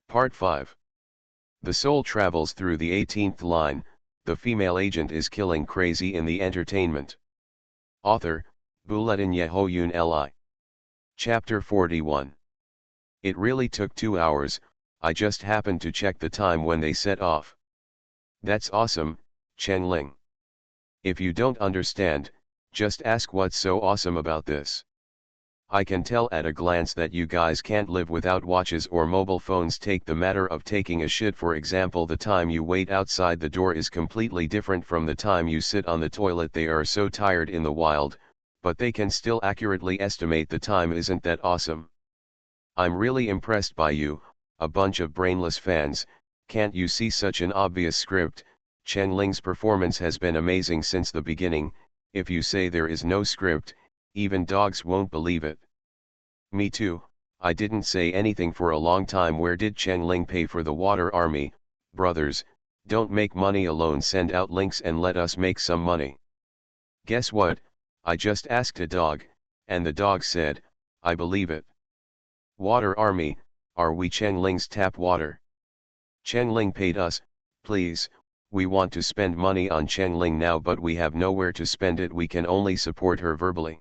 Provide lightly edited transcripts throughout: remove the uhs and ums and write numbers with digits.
Part 5. The soul travels through the 18th line, the female agent is killing crazy in the entertainment. Author, Buletin Yehoyun Li. Chapter 41. It really took 2 hours, I just happened to check the time when they set off. That's awesome, Chen Ling. If you don't understand, just ask what's so awesome about this. I can tell at a glance that you guys can't live without watches or mobile phones. Take the matter of taking a shit for example. The time you wait outside the door is completely different from the time you sit on the toilet. They are so tired in the wild, but they can still accurately estimate the time. Isn't that awesome? I'm really impressed by you, a bunch of brainless fans. Can't you see such an obvious script? Chen Ling's performance has been amazing since the beginning. If you say there is no script, even dogs won't believe it. Me too, I didn't say anything for a long time. Where did Chen Ling pay for the water army? Brothers, don't make money alone. Send out links and let us make some money. Guess what? I just asked a dog, and the dog said, I believe it. Water army, are we Chen Ling's tap water? Chen Ling paid us, please. We want to spend money on Chen Ling now, but we have nowhere to spend it. We can only support her verbally.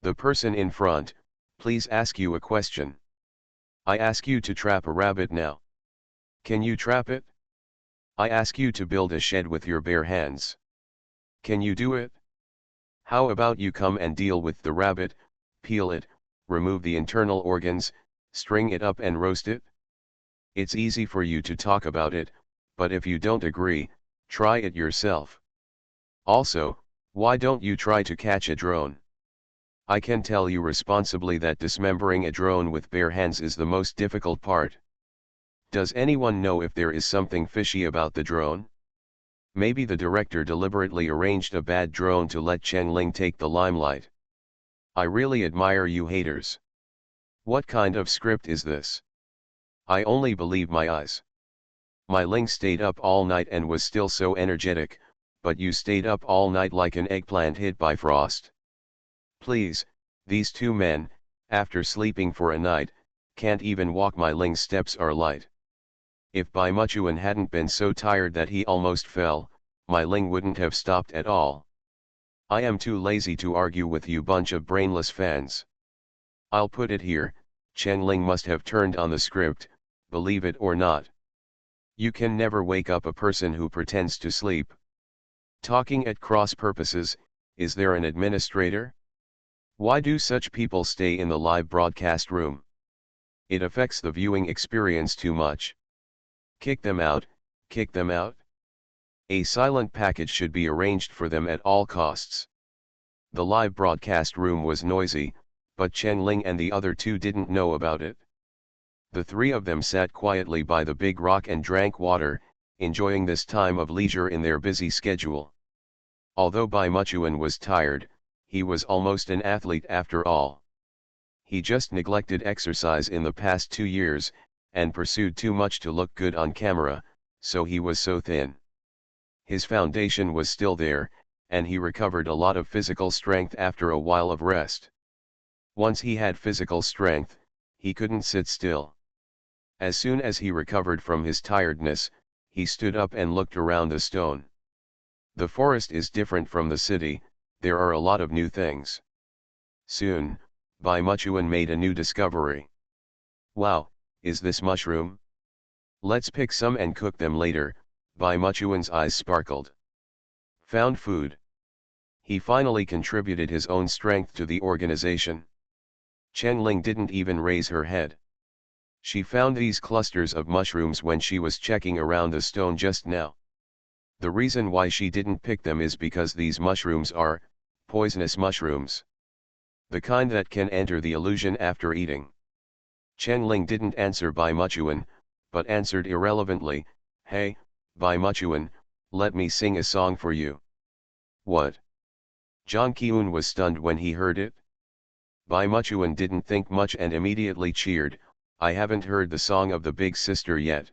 The person in front, please ask you a question. I ask you to trap a rabbit now. Can you trap it? I ask you to build a shed with your bare hands. Can you do it? How about you come and deal with the rabbit, peel it, remove the internal organs, string it up and roast it? It's easy for you to talk about it, but if you don't agree, try it yourself. Also, why don't you try to catch a drone? I can tell you responsibly that dismembering a drone with bare hands is the most difficult part. Does anyone know if there is something fishy about the drone? Maybe the director deliberately arranged a bad drone to let Chen Ling take the limelight. I really admire you haters. What kind of script is this? I only believe my eyes. My Ling stayed up all night and was still so energetic, but you stayed up all night like an eggplant hit by frost. Please, these two men, after sleeping for a night, can't even walk. My Ling's steps are light. If Bai Muchuan hadn't been so tired that he almost fell, my Ling wouldn't have stopped at all. I am too lazy to argue with you bunch of brainless fans. I'll put it here, Chen Ling must have turned on the script, believe it or not. You can never wake up a person who pretends to sleep. Talking at cross purposes, is there an administrator? Why do such people stay in the live broadcast room? It affects the viewing experience too much. Kick them out, kick them out. A silent package should be arranged for them at all costs. The live broadcast room was noisy, but Chen Ling and the other two didn't know about it. The three of them sat quietly by the big rock and drank water, enjoying this time of leisure in their busy schedule. Although Bai Muchuan was tired, he was almost an athlete after all. He just neglected exercise in the past 2 years, and pursued too much to look good on camera, so he was so thin. His foundation was still there, and he recovered a lot of physical strength after a while of rest. Once he had physical strength, he couldn't sit still. As soon as he recovered from his tiredness, he stood up and looked around the stone. The forest is different from the city, there are a lot of new things. Soon, Bai Muchuan made a new discovery. Wow, is this mushroom? Let's pick some and cook them later. Bai Muchuan's eyes sparkled. Found food. He finally contributed his own strength to the organization. Chen Ling didn't even raise her head. She found these clusters of mushrooms when she was checking around the stone just now. The reason why she didn't pick them is because these mushrooms are poisonous mushrooms. The kind that can enter the illusion after eating. Chen Ling didn't answer Bai Muchuan, but answered irrelevantly, Hey, Bai Muchuan, let me sing a song for you. What? Zhang Qiun was stunned when he heard it. Bai Muchuan didn't think much and immediately cheered, I haven't heard the song of the big sister yet.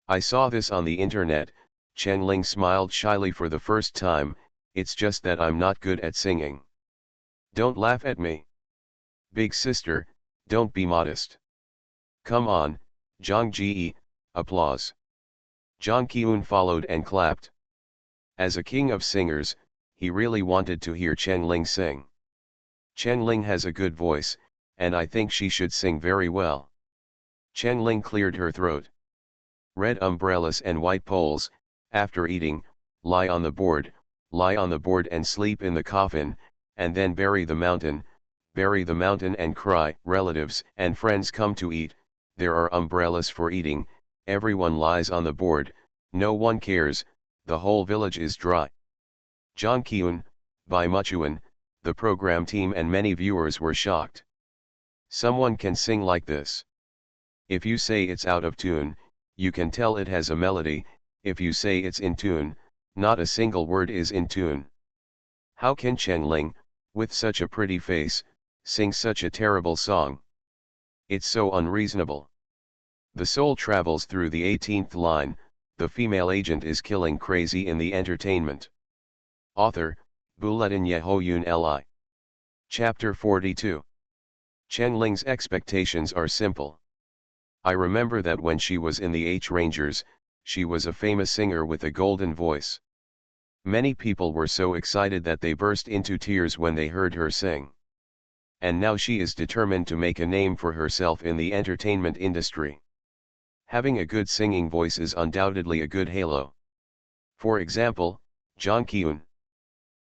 I saw this on the internet. Chen Ling smiled shyly for the first time, it's just that I'm not good at singing. Don't laugh at me. Big sister, don't be modest. Come on, Jang Ji, applause. Jang Kyun followed and clapped. As a king of singers, he really wanted to hear Chen Ling sing. Chen Ling has a good voice, and I think she should sing very well. Chen Ling cleared her throat. Red umbrellas and white poles, after eating, lie on the board and sleep in the coffin, and then bury the mountain and cry. Relatives and friends come to eat, there are umbrellas for eating, everyone lies on the board, no one cares, the whole village is dry. Jang Kyun, Bai Muchuan, the program team and many viewers were shocked. Someone can sing like this. If you say it's out of tune, you can tell it has a melody, if you say it's in tune, not a single word is in tune. How can Chen Ling, with such a pretty face, sing such a terrible song? It's so unreasonable. The soul travels through the 18th line, the female agent is killing crazy in the entertainment. Author, Buletin Yehoyun Li. Chapter 42. Chen Ling's expectations are simple. I remember that when she was in the H Rangers, she was a famous singer with a golden voice. Many people were so excited that they burst into tears when they heard her sing. And now she is determined to make a name for herself in the entertainment industry. Having a good singing voice is undoubtedly a good halo. For example, Jang Kyun.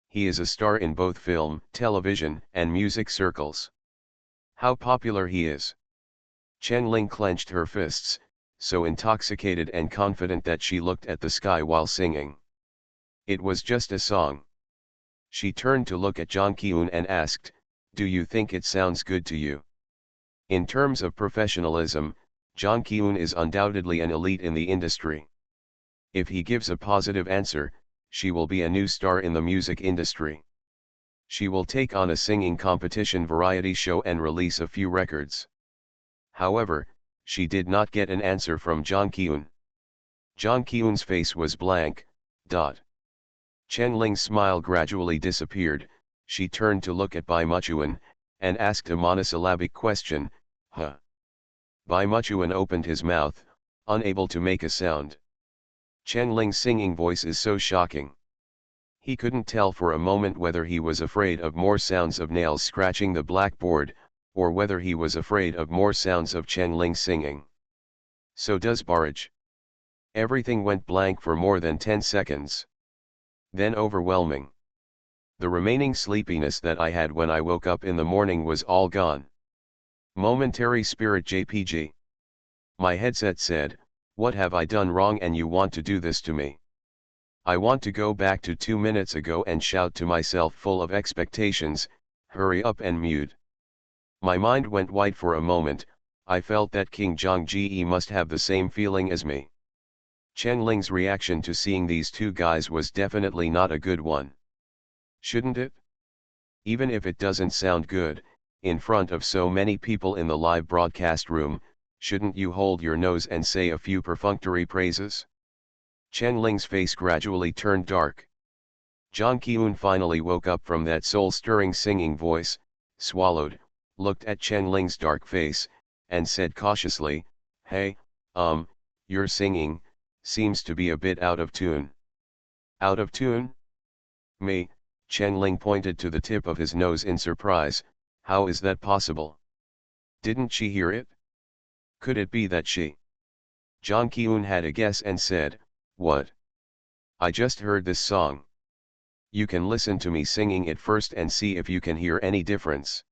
He is a star in both film, television, and music circles. How popular he is. Chen Ling clenched her fists, so intoxicated and confident that she looked at the sky while singing. It was just a song. She turned to look at Jang Kyun and asked, "Do you think it sounds good to you?" In terms of professionalism, Jang Kyun is undoubtedly an elite in the industry. If he gives a positive answer, she will be a new star in the music industry. She will take on a singing competition variety show and release a few records. However, she did not get an answer from Jang Kyun. Jang Kyun's face was blank. Chen Ling's smile gradually disappeared, she turned to look at Bai Muchuan, and asked a monosyllabic question, "Huh?" Bai Muchuan opened his mouth, unable to make a sound. Chen Ling's singing voice is so shocking. He couldn't tell for a moment whether he was afraid of more sounds of nails scratching the blackboard, or whether he was afraid of more sounds of Chen Ling singing. So does barrage. Everything went blank for more than 10 seconds. Then overwhelming. The remaining sleepiness that I had when I woke up in the morning was all gone. Momentary spirit JPG. My headset said, "What have I done wrong and you want to do this to me?" I want to go back to 2 minutes ago and shout to myself full of expectations, "Hurry up and mute." My mind went white for a moment, I felt that King Jang Ji must have the same feeling as me. Chen Ling's reaction to seeing these two guys was definitely not a good one. Shouldn't it? Even if it doesn't sound good, in front of so many people in the live broadcast room, shouldn't you hold your nose and say a few perfunctory praises? Chen Ling's face gradually turned dark. Jang Kyun finally woke up from that soul-stirring singing voice, swallowed, looked at Chen Ling's dark face, and said cautiously, "Hey, your singing, seems to be a bit out of tune." Out of tune? Me, Chen Ling pointed to the tip of his nose in surprise, how is that possible? Didn't she hear it? Could it be that she? Jang Kyun had a guess and said, "What? I just heard this song. You can listen to me singing it first and see if you can hear any difference."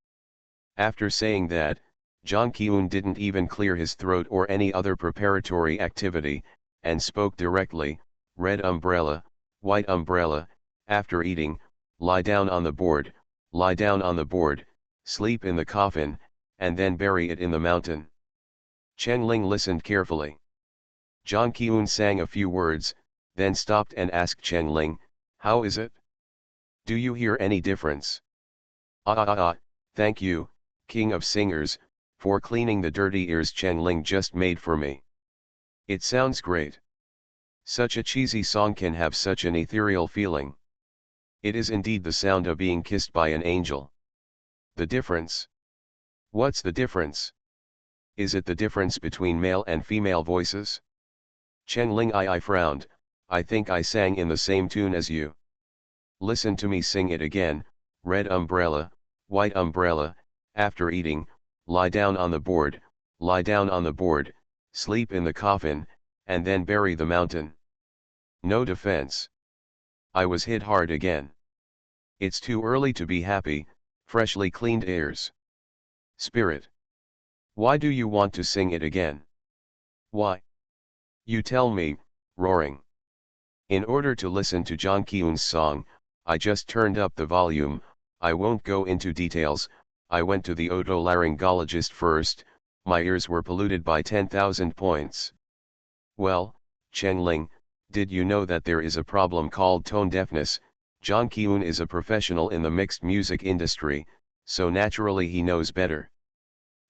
After saying that, Jang Kyun didn't even clear his throat or any other preparatory activity, and spoke directly, "Red umbrella, white umbrella, after eating, lie down on the board, sleep in the coffin, and then bury it in the mountain." Chen Ling listened carefully. Jang Kyun sang a few words, then stopped and asked Chen Ling, "How is it? Do you hear any difference?" Thank you, King of Singers, for cleaning the dirty ears Chen Ling just made for me. It sounds great. Such a cheesy song can have such an ethereal feeling. It is indeed the sound of being kissed by an angel. The difference? What's the difference? Is it the difference between male and female voices? Chen Ling I frowned. I think I sang in the same tune as you. Listen to me sing it again. Red umbrella, white umbrella, after eating, lie down on the board, lie down on the board, sleep in the coffin, and then bury the mountain. No defense. I was hit hard again. It's too early to be happy, freshly cleaned airs. Spirit. Why do you want to sing it again? Why? You tell me, roaring. In order to listen to Jang Kyun's song, I just turned up the volume. I won't go into details. I went to the otolaryngologist first. My ears were polluted by 10,000 points. Well, Chen Ling, did you know that there is a problem called tone deafness? Jang Kyun is a professional in the mixed music industry, so naturally he knows better.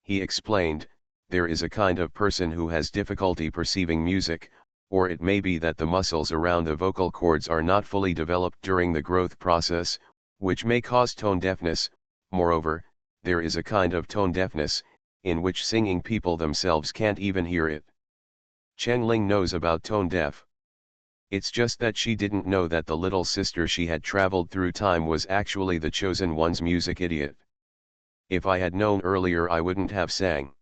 He explained, there is a kind of person who has difficulty perceiving music, or it may be that the muscles around the vocal cords are not fully developed during the growth process, which may cause tone deafness. Moreover, there is a kind of tone deafness, in which singing people themselves can't even hear it. Chen Ling knows about tone deaf. It's just that she didn't know that the little sister she had traveled through time was actually the chosen one's music idiot. If I had known earlier I wouldn't have sang.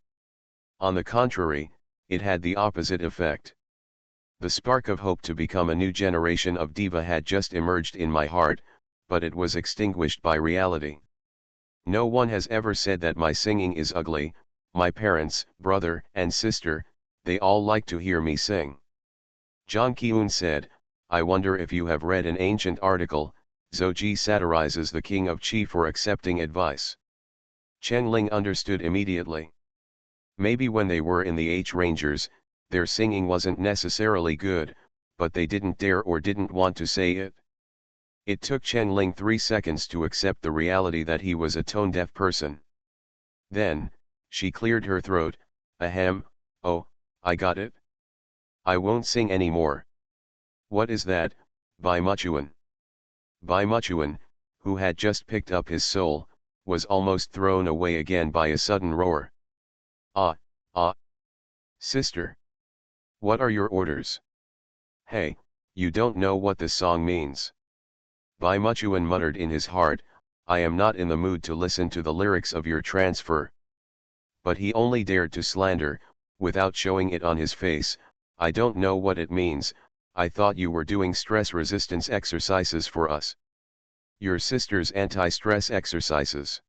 On the contrary, it had the opposite effect. The spark of hope to become a new generation of diva had just emerged in my heart, but it was extinguished by reality. No one has ever said that my singing is ugly. My parents, brother, and sister, they all like to hear me sing. Jang Kyun said, I wonder if you have read an ancient article. Zoji satirizes the king of Qi for accepting advice. Chen Ling understood immediately. Maybe when they were in the H Rangers, their singing wasn't necessarily good, but they didn't dare or didn't want to say it. It took Chen Ling 3 seconds to accept the reality that he was a tone-deaf person. Then, she cleared her throat. Ahem, oh, I got it. I won't sing anymore. What is that? Bai Muchuan. Bai Muchuan, who had just picked up his soul, was almost thrown away again by a sudden roar. Ah, ah. Sister. What are your orders? Hey, you don't know what this song means. Bai Muchuan muttered in his heart, I am not in the mood to listen to the lyrics of your transfer. But he only dared to slander, without showing it on his face. I don't know what it means. I thought you were doing stress resistance exercises for us. Your sister's anti-stress exercises.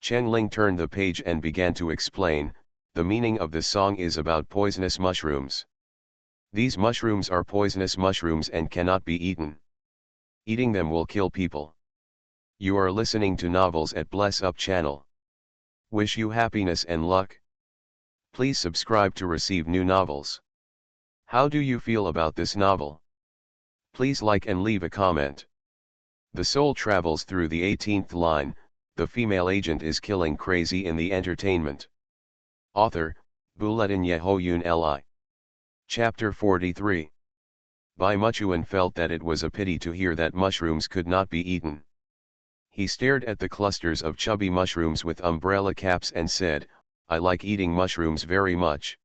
Chen Ling turned the page and began to explain, the meaning of this song is about poisonous mushrooms. These mushrooms are poisonous mushrooms and cannot be eaten. Eating them will kill people. You are listening to Novels at Bless Up channel. Wish you happiness and luck. Please subscribe to receive new novels. How do you feel about this novel? Please like and leave a comment. The soul travels through the 18th line. The female agent is killing crazy in the entertainment. Author, Buletin Yehoyun Li. Chapter 43. Bai Muchuan felt that it was a pity to hear that mushrooms could not be eaten. He stared at the clusters of chubby mushrooms with umbrella caps and said, I like eating mushrooms very much.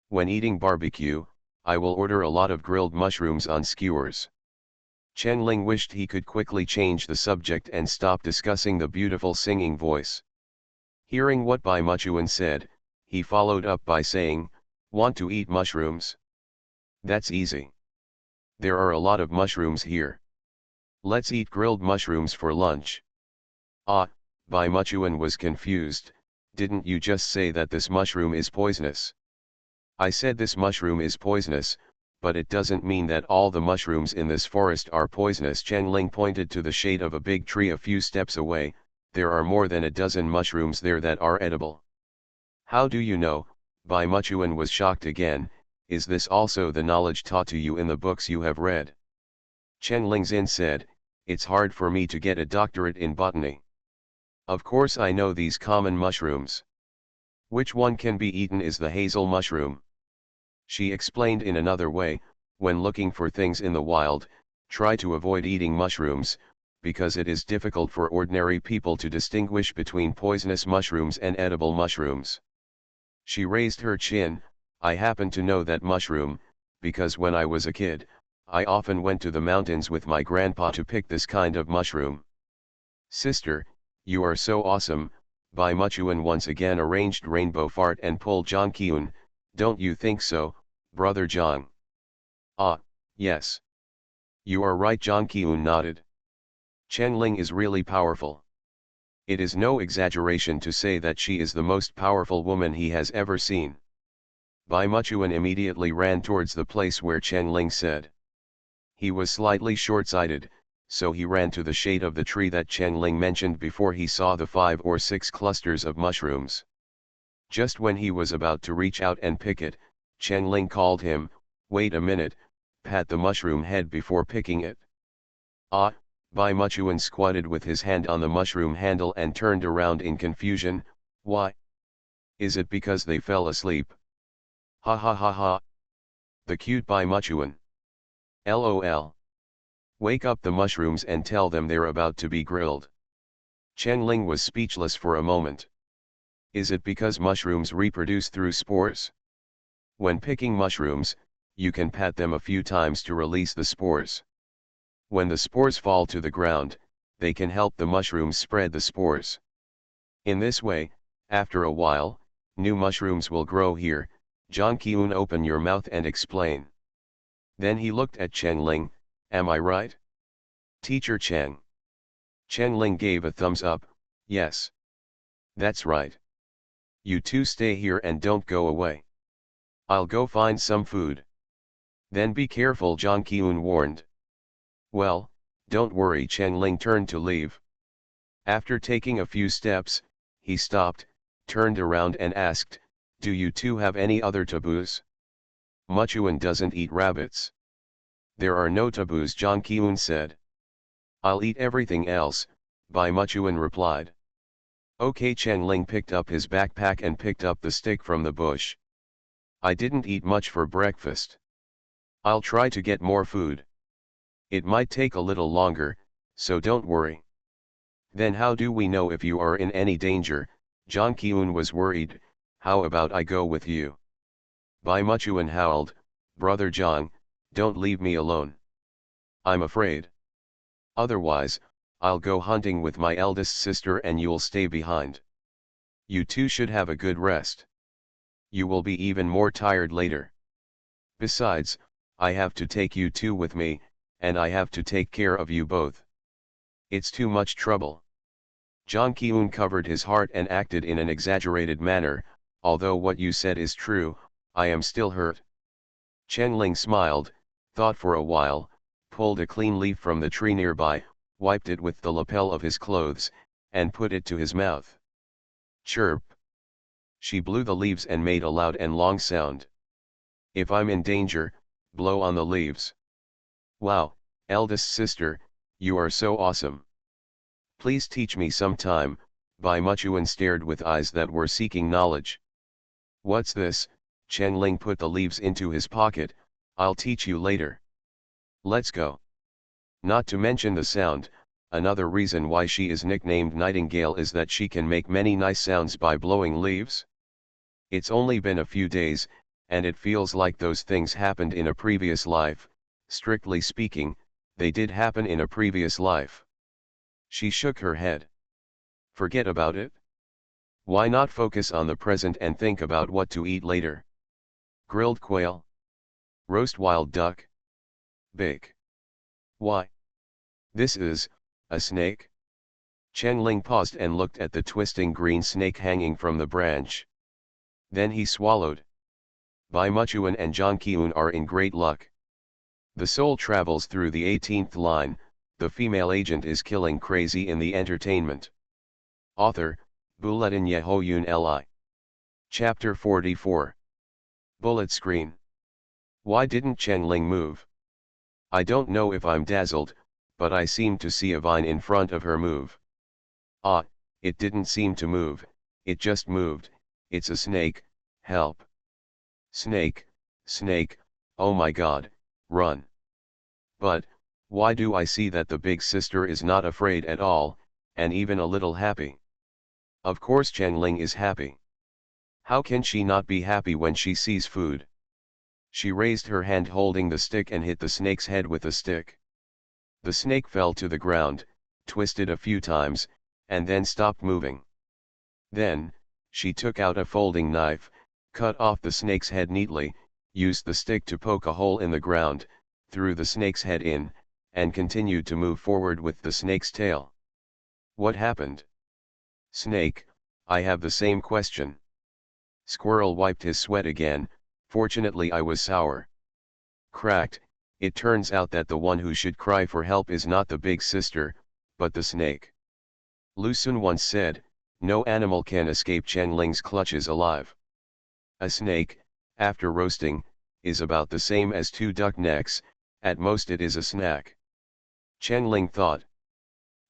When eating barbecue, I will order a lot of grilled mushrooms on skewers. Chen Ling wished he could quickly change the subject and stop discussing the beautiful singing voice. Hearing what Bai Muchuan said, he followed up by saying, Want to eat mushrooms? That's easy. There are a lot of mushrooms here. Let's eat grilled mushrooms for lunch. Ah, Bai Muchuan was confused. Didn't you just say that this mushroom is poisonous? I said this mushroom is poisonous, but it doesn't mean that all the mushrooms in this forest are poisonous. Chen Ling pointed to the shade of a big tree a few steps away. There are more than a dozen mushrooms there that are edible. How do you know? Bai Muchuan was shocked again. Is this also the knowledge taught to you in the books you have read? Chen Lingzin said, It's hard for me to get a doctorate in botany. Of course I know these common mushrooms. Which one can be eaten is the hazel mushroom. She explained in another way, when looking for things in the wild, try to avoid eating mushrooms, because it is difficult for ordinary people to distinguish between poisonous mushrooms and edible mushrooms. She raised her chin. I happen to know that mushroom, because when I was a kid, I often went to the mountains with my grandpa to pick this kind of mushroom. Sister, you are so awesome. Bai Muchuan once again arranged rainbow fart and pulled Jang Kyun. Don't you think so, brother Jang? Ah, yes. You are right, Jang Kyun nodded. Chen Ling is really powerful. It is no exaggeration to say that she is the most powerful woman he has ever seen. Bai Muchuan immediately ran towards the place where Chen Ling said. He was slightly short-sighted, so he ran to the shade of the tree that Chen Ling mentioned before he saw the 5 or 6 clusters of mushrooms. Just when he was about to reach out and pick it, Chen Ling called him, "Wait a minute, pat the mushroom head before picking it." Ah, Bai Muchuan squatted with his hand on the mushroom handle and turned around in confusion. Why? Is it because they fell asleep? Ha ha ha ha. The cute Bai Muchuan. LOL. Wake up the mushrooms and tell them they're about to be grilled. Chen Ling was speechless for a moment. Is it because mushrooms reproduce through spores? When picking mushrooms, you can pat them a few times to release the spores. When the spores fall to the ground, they can help the mushrooms spread the spores. In this way, after a while, new mushrooms will grow here. Jang Kyun, open your mouth and explain. Then he looked at Chen Ling. Am I right? Teacher Chen. Chen Ling gave a thumbs up. Yes. That's right. You two stay here and don't go away. I'll go find some food. Then be careful, Jang Kyun warned. Well, don't worry. Chen Ling turned to leave. After taking a few steps, he stopped, turned around and asked, do you two have any other taboos? Muchuan doesn't eat rabbits. There are no taboos, Jang Kyun said. I'll eat everything else, Bai Muchuan replied. Okay. Chen Ling picked up his backpack and picked up the stick from the bush. I didn't eat much for breakfast. I'll try to get more food. It might take a little longer, so don't worry. Then how do we know if you are in any danger? Jang Kyun was worried. How about I go with you? Bai Muchuan howled, Brother Jang, don't leave me alone. I'm afraid. Otherwise, I'll go hunting with my eldest sister and you'll stay behind. You two should have a good rest. You will be even more tired later. Besides, I have to take you two with me, and I have to take care of you both. It's too much trouble. Jang Kyun covered his heart and acted in an exaggerated manner. Although what you said is true, I am still hurt. Chen Ling smiled, thought for a while, pulled a clean leaf from the tree nearby, wiped it with the lapel of his clothes, and put it to his mouth. Chirp. She blew the leaves and made a loud and long sound. If I'm in danger, blow on the leaves. Wow, eldest sister, you are so awesome. Please teach me sometime. Bai Muchuan stared with eyes that were seeking knowledge. What's this? Chen Ling put the leaves into his pocket. I'll teach you later. Let's go. Not to mention the sound, another reason why she is nicknamed Nightingale is that she can make many nice sounds by blowing leaves. It's only been a few days, and it feels like those things happened in a previous life. Strictly speaking, they did happen in a previous life. She shook her head. Forget about it. Why not focus on the present and think about what to eat later? Grilled quail? Roast wild duck? Bake? Why? This is a snake? Chen Ling paused and looked at the twisting green snake hanging from the branch. Then he swallowed. Bai Muchuan and Jang Kyun are in great luck. The soul travels through the 18th line. The female agent is killing crazy in the entertainment. Author, Bulletin Yehoyun Li. Chapter 44. Bullet screen. Why didn't Chen Ling move? I don't know if I'm dazzled, but I seem to see a vine in front of her move. Ah, it didn't seem to move, it just moved. It's a snake, help. Snake, snake, oh my god, run. But, why do I see that the big sister is not afraid at all, and even a little happy? Of course Chen Ling is happy. How can she not be happy when she sees food? She raised her hand holding the stick and hit the snake's head with the stick. The snake fell to the ground, twisted a few times, and then stopped moving. Then, she took out a folding knife, cut off the snake's head neatly, used the stick to poke a hole in the ground, threw the snake's head in, and continued to move forward with the snake's tail. What happened? Snake, I have the same question. Squirrel wiped his sweat again. Fortunately I was sour. Cracked, it turns out that the one who should cry for help is not the big sister, but the snake. Lu Xun once said, no animal can escape Chen Ling's clutches alive. A snake, after roasting, is about the same as two duck necks, at most it is a snack. Chen Ling thought.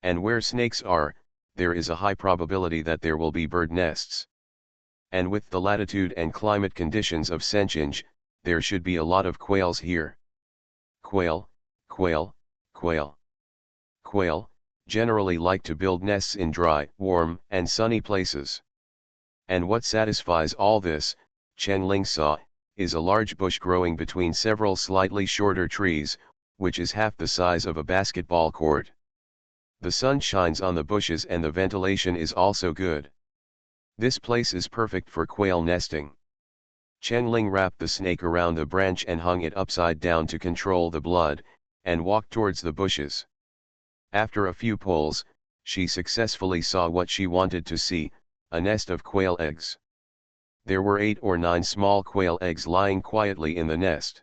And where snakes are, there is a high probability that there will be bird nests. And with the latitude and climate conditions of Shenchange, there should be a lot of quails here. Quail, quail, quail. Quail, generally like to build nests in dry, warm, and sunny places. And what satisfies all this, Chen Ling saw, is a large bush growing between several slightly shorter trees, which is half the size of a basketball court. The sun shines on the bushes and the ventilation is also good. This place is perfect for quail nesting. Chen Ling wrapped the snake around the branch and hung it upside down to control the blood, and walked towards the bushes. After a few pulls, she successfully saw what she wanted to see, a nest of quail eggs. There were 8 or 9 small quail eggs lying quietly in the nest.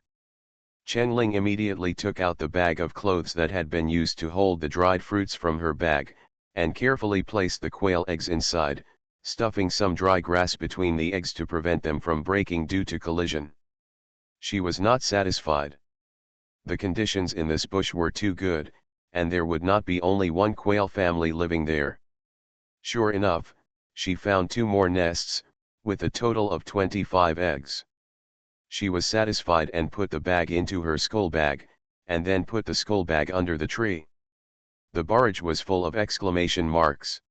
Chen Ling immediately took out the bag of clothes that had been used to hold the dried fruits from her bag, and carefully placed the quail eggs inside, stuffing some dry grass between the eggs to prevent them from breaking due to collision. She was not satisfied. The conditions in this bush were too good, and there would not be only one quail family living there. Sure enough, she found 2 more nests, with a total of 25 eggs. She was satisfied and put the bag into her skull bag, and then put the skull bag under the tree. The barrage was full of exclamation marks.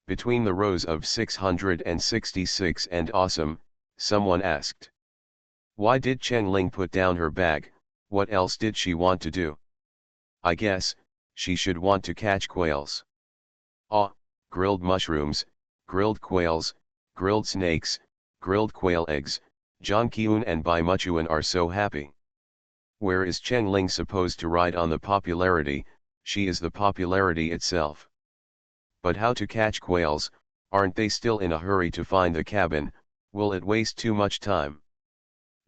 Between the rows of 666 and awesome, someone asked. Why did Chen Ling put down her bag? What else did she want to do? I guess, she should want to catch quails. Ah, grilled mushrooms, grilled quails, grilled snakes, grilled quail eggs, Zhang Qiun and Bai Muchuan are so happy. Where is Chen Ling supposed to ride on the popularity? She is the popularity itself. But how to catch quails? Aren't they still in a hurry to find the cabin? Will it waste too much time?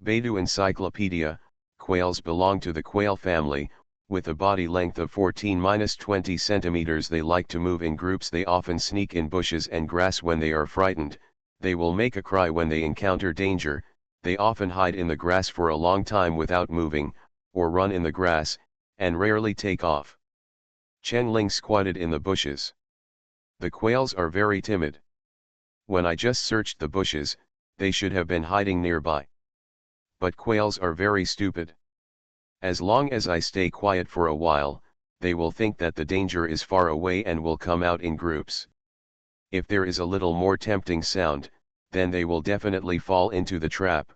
Baidu Encyclopedia, quails belong to the quail family. With a body length of 14-20 centimeters, they like to move in groups. They often sneak in bushes and grass when they are frightened. They will make a cry when they encounter danger. They often hide in the grass for a long time without moving, or run in the grass, and rarely take off. Chen Ling squatted in the bushes. The quails are very timid. When I just searched the bushes, they should have been hiding nearby. But quails are very stupid. As long as I stay quiet for a while, they will think that the danger is far away and will come out in groups. If there is a little more tempting sound, then they will definitely fall into the trap.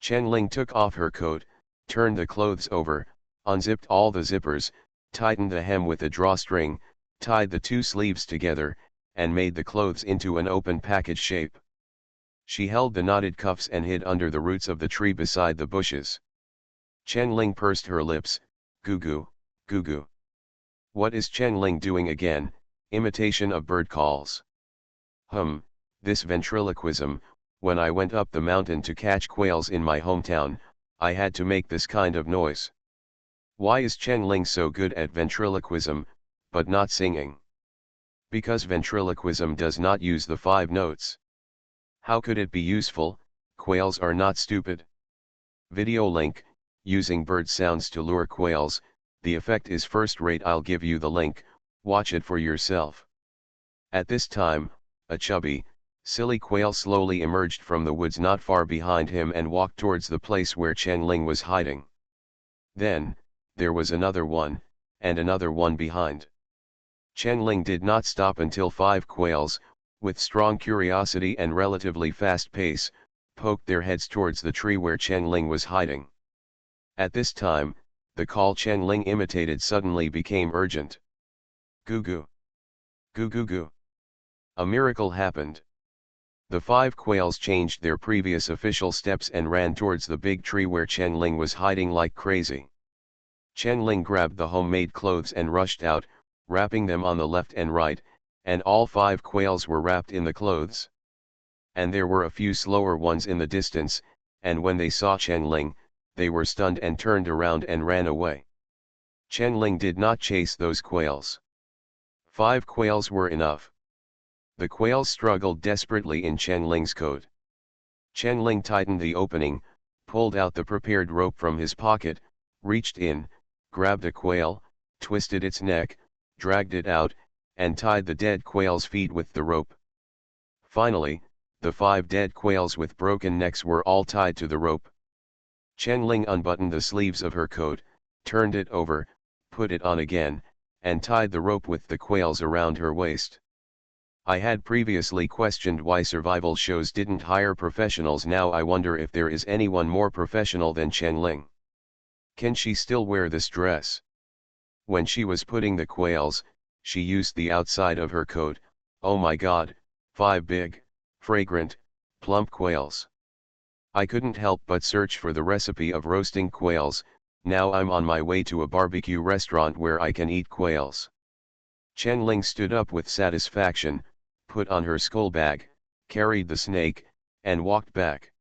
Chen Ling took off her coat, turned the clothes over, unzipped all the zippers, tightened the hem with a drawstring, tied the 2 sleeves together, and made the clothes into an open package shape. She held the knotted cuffs and hid under the roots of the tree beside the bushes. Chen Ling pursed her lips, goo goo, goo goo. What is Chen Ling doing again? Imitation of bird calls. This ventriloquism. When I went up the mountain to catch quails in my hometown, I had to make this kind of noise. Why is Chen Ling so good at ventriloquism, but not singing? Because ventriloquism does not use the 5 notes. How could it be useful? Quails are not stupid. Video link, using bird sounds to lure quails. The effect is first rate. I'll give you the link, watch it for yourself. At this time, a chubby, silly quail slowly emerged from the woods not far behind him and walked towards the place where Chen Ling was hiding. Then, there was another one, and another one behind. Chen Ling did not stop until 5 quails, with strong curiosity and relatively fast pace, poked their heads towards the tree where Chen Ling was hiding. At this time, the call Chen Ling imitated suddenly became urgent. Goo goo. Goo goo goo. A miracle happened. The 5 quails changed their previous official steps and ran towards the big tree where Chen Ling was hiding like crazy. Chen Ling grabbed the homemade clothes and rushed out, wrapping them on the left and right, and all 5 quails were wrapped in the clothes. And there were a few slower ones in the distance, and when they saw Chen Ling, they were stunned and turned around and ran away. Chen Ling did not chase those quails. 5 quails were enough. The quails struggled desperately in Chen Ling's coat. Chen Ling tightened the opening, pulled out the prepared rope from his pocket, reached in, grabbed a quail, twisted its neck, dragged it out, and tied the dead quail's feet with the rope. Finally, the 5 dead quails with broken necks were all tied to the rope. Chen Ling unbuttoned the sleeves of her coat, turned it over, put it on again, and tied the rope with the quails around her waist. I had previously questioned why survival shows didn't hire professionals. Now I wonder if there is anyone more professional than Chen Ling. Can she still wear this dress? When she was putting the quails, she used the outside of her coat. Oh my god, 5 big, fragrant, plump quails. I couldn't help but search for the recipe of roasting quails. Now I'm on my way to a barbecue restaurant where I can eat quails. Chen Ling stood up with satisfaction, put on her skull bag, carried the snake, and walked back.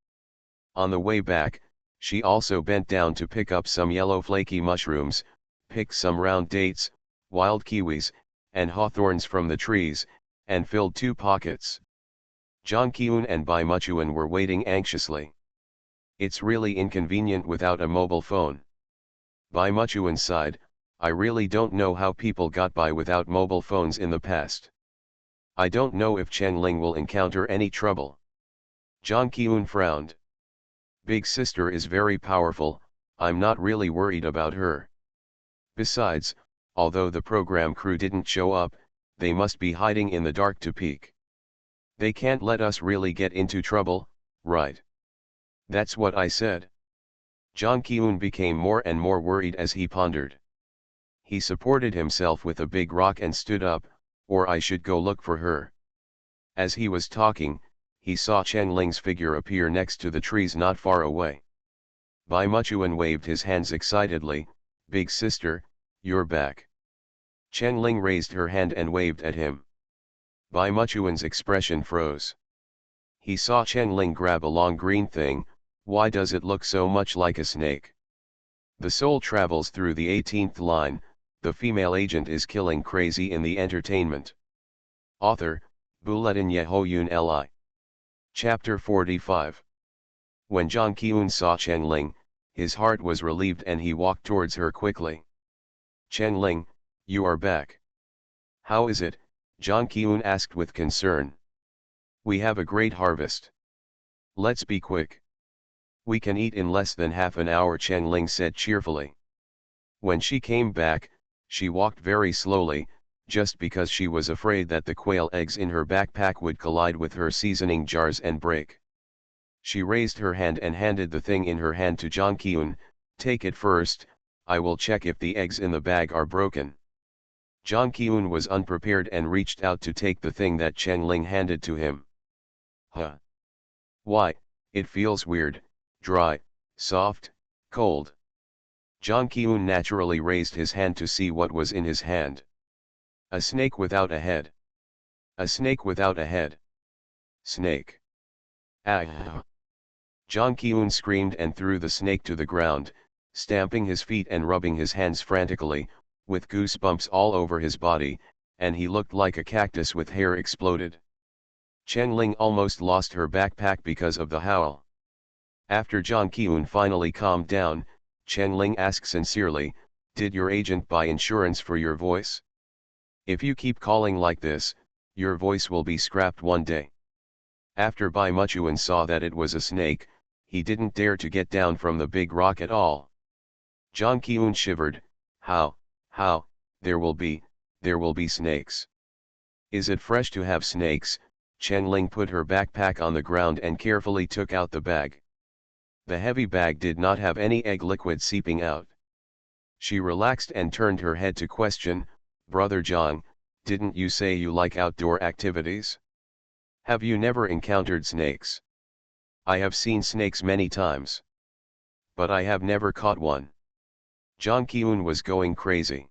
On the way back, she also bent down to pick up some yellow flaky mushrooms, picked some round dates, wild kiwis, and hawthorns from the trees, and filled 2 pockets. Jang Kyun and Bai Muchuan were waiting anxiously. It's really inconvenient without a mobile phone. Bai Muchuan sighed, I really don't know how people got by without mobile phones in the past. I don't know if Chen Ling will encounter any trouble. Jang Kyun frowned. Big sister is very powerful, I'm not really worried about her. Besides, although the program crew didn't show up, they must be hiding in the dark to peek. They can't let us really get into trouble, right? That's what I said. Jang Kyun became more and more worried as he pondered. He supported himself with a big rock and stood up, or I should go look for her. As he was talking, he saw Chen Ling's figure appear next to the trees not far away. Bai Muchuan waved his hands excitedly, Big sister, you're back. Chen Ling raised her hand and waved at him. Bai Muchuan's expression froze. He saw Chen Ling grab a long green thing. Why does it look so much like a snake? The soul travels through the 18th line, the female agent is killing crazy in the entertainment. Author, Bulletin Yehoyun Li. Chapter 45. When Jang Kyun saw Chen Ling, his heart was relieved and he walked towards her quickly. Chen Ling, you are back. How is it? Jang Kyun asked with concern. We have a great harvest. Let's be quick. We can eat in less than half an hour, Chen Ling said cheerfully. When she came back, she walked very slowly, just because she was afraid that the quail eggs in her backpack would collide with her seasoning jars and break. She raised her hand and handed the thing in her hand to Jang Kyun, take it first, I will check if the eggs in the bag are broken. Jang Kyun was unprepared and reached out to take the thing that Chen Ling handed to him. Huh? Why, it feels weird, dry, soft, cold. Jang Kyun naturally raised his hand to see what was in his hand. A snake without a head. A snake without a head. Snake. Ah! Jang Kyun screamed and threw the snake to the ground, stamping his feet and rubbing his hands frantically, with goosebumps all over his body, and he looked like a cactus with hair exploded. Chen Ling almost lost her backpack because of the howl. After Jang Kyun finally calmed down, Chen Ling asked sincerely, did your agent buy insurance for your voice? If you keep calling like this, your voice will be scrapped one day. After Bai Muchuan saw that it was a snake, he didn't dare to get down from the big rock at all. Jang Kyun shivered, how, there will be snakes. Is it fresh to have snakes? Chen-Ling put her backpack on the ground and carefully took out the bag. The heavy bag did not have any egg liquid seeping out. She relaxed and turned her head to question, "Brother Zhang, didn't you say you like outdoor activities? Have you never encountered snakes? I have seen snakes many times, but I have never caught one." Zhang Qiun was going crazy.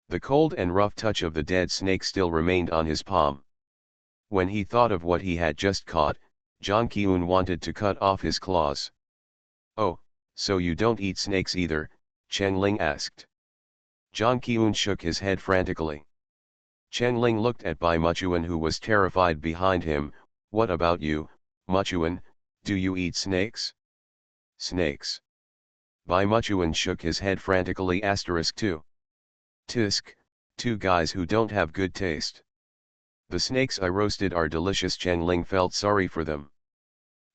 The cold and rough touch of the dead snake still remained on his palm. When he thought of what he had just caught, Zhang Qiun wanted to cut off his claws. "Oh, so you don't eat snakes either?" Chen-Ling asked. Zhang Qiun shook his head frantically. Chen-Ling looked at Bai Muchuan, who was terrified behind him. "What about you, Muchuan, do you eat snakes?" "Snakes?" Bai Muchuan shook his head frantically. *2. Tisk, two guys who don't have good taste. The snakes I roasted are delicious. Chen-Ling felt sorry for them.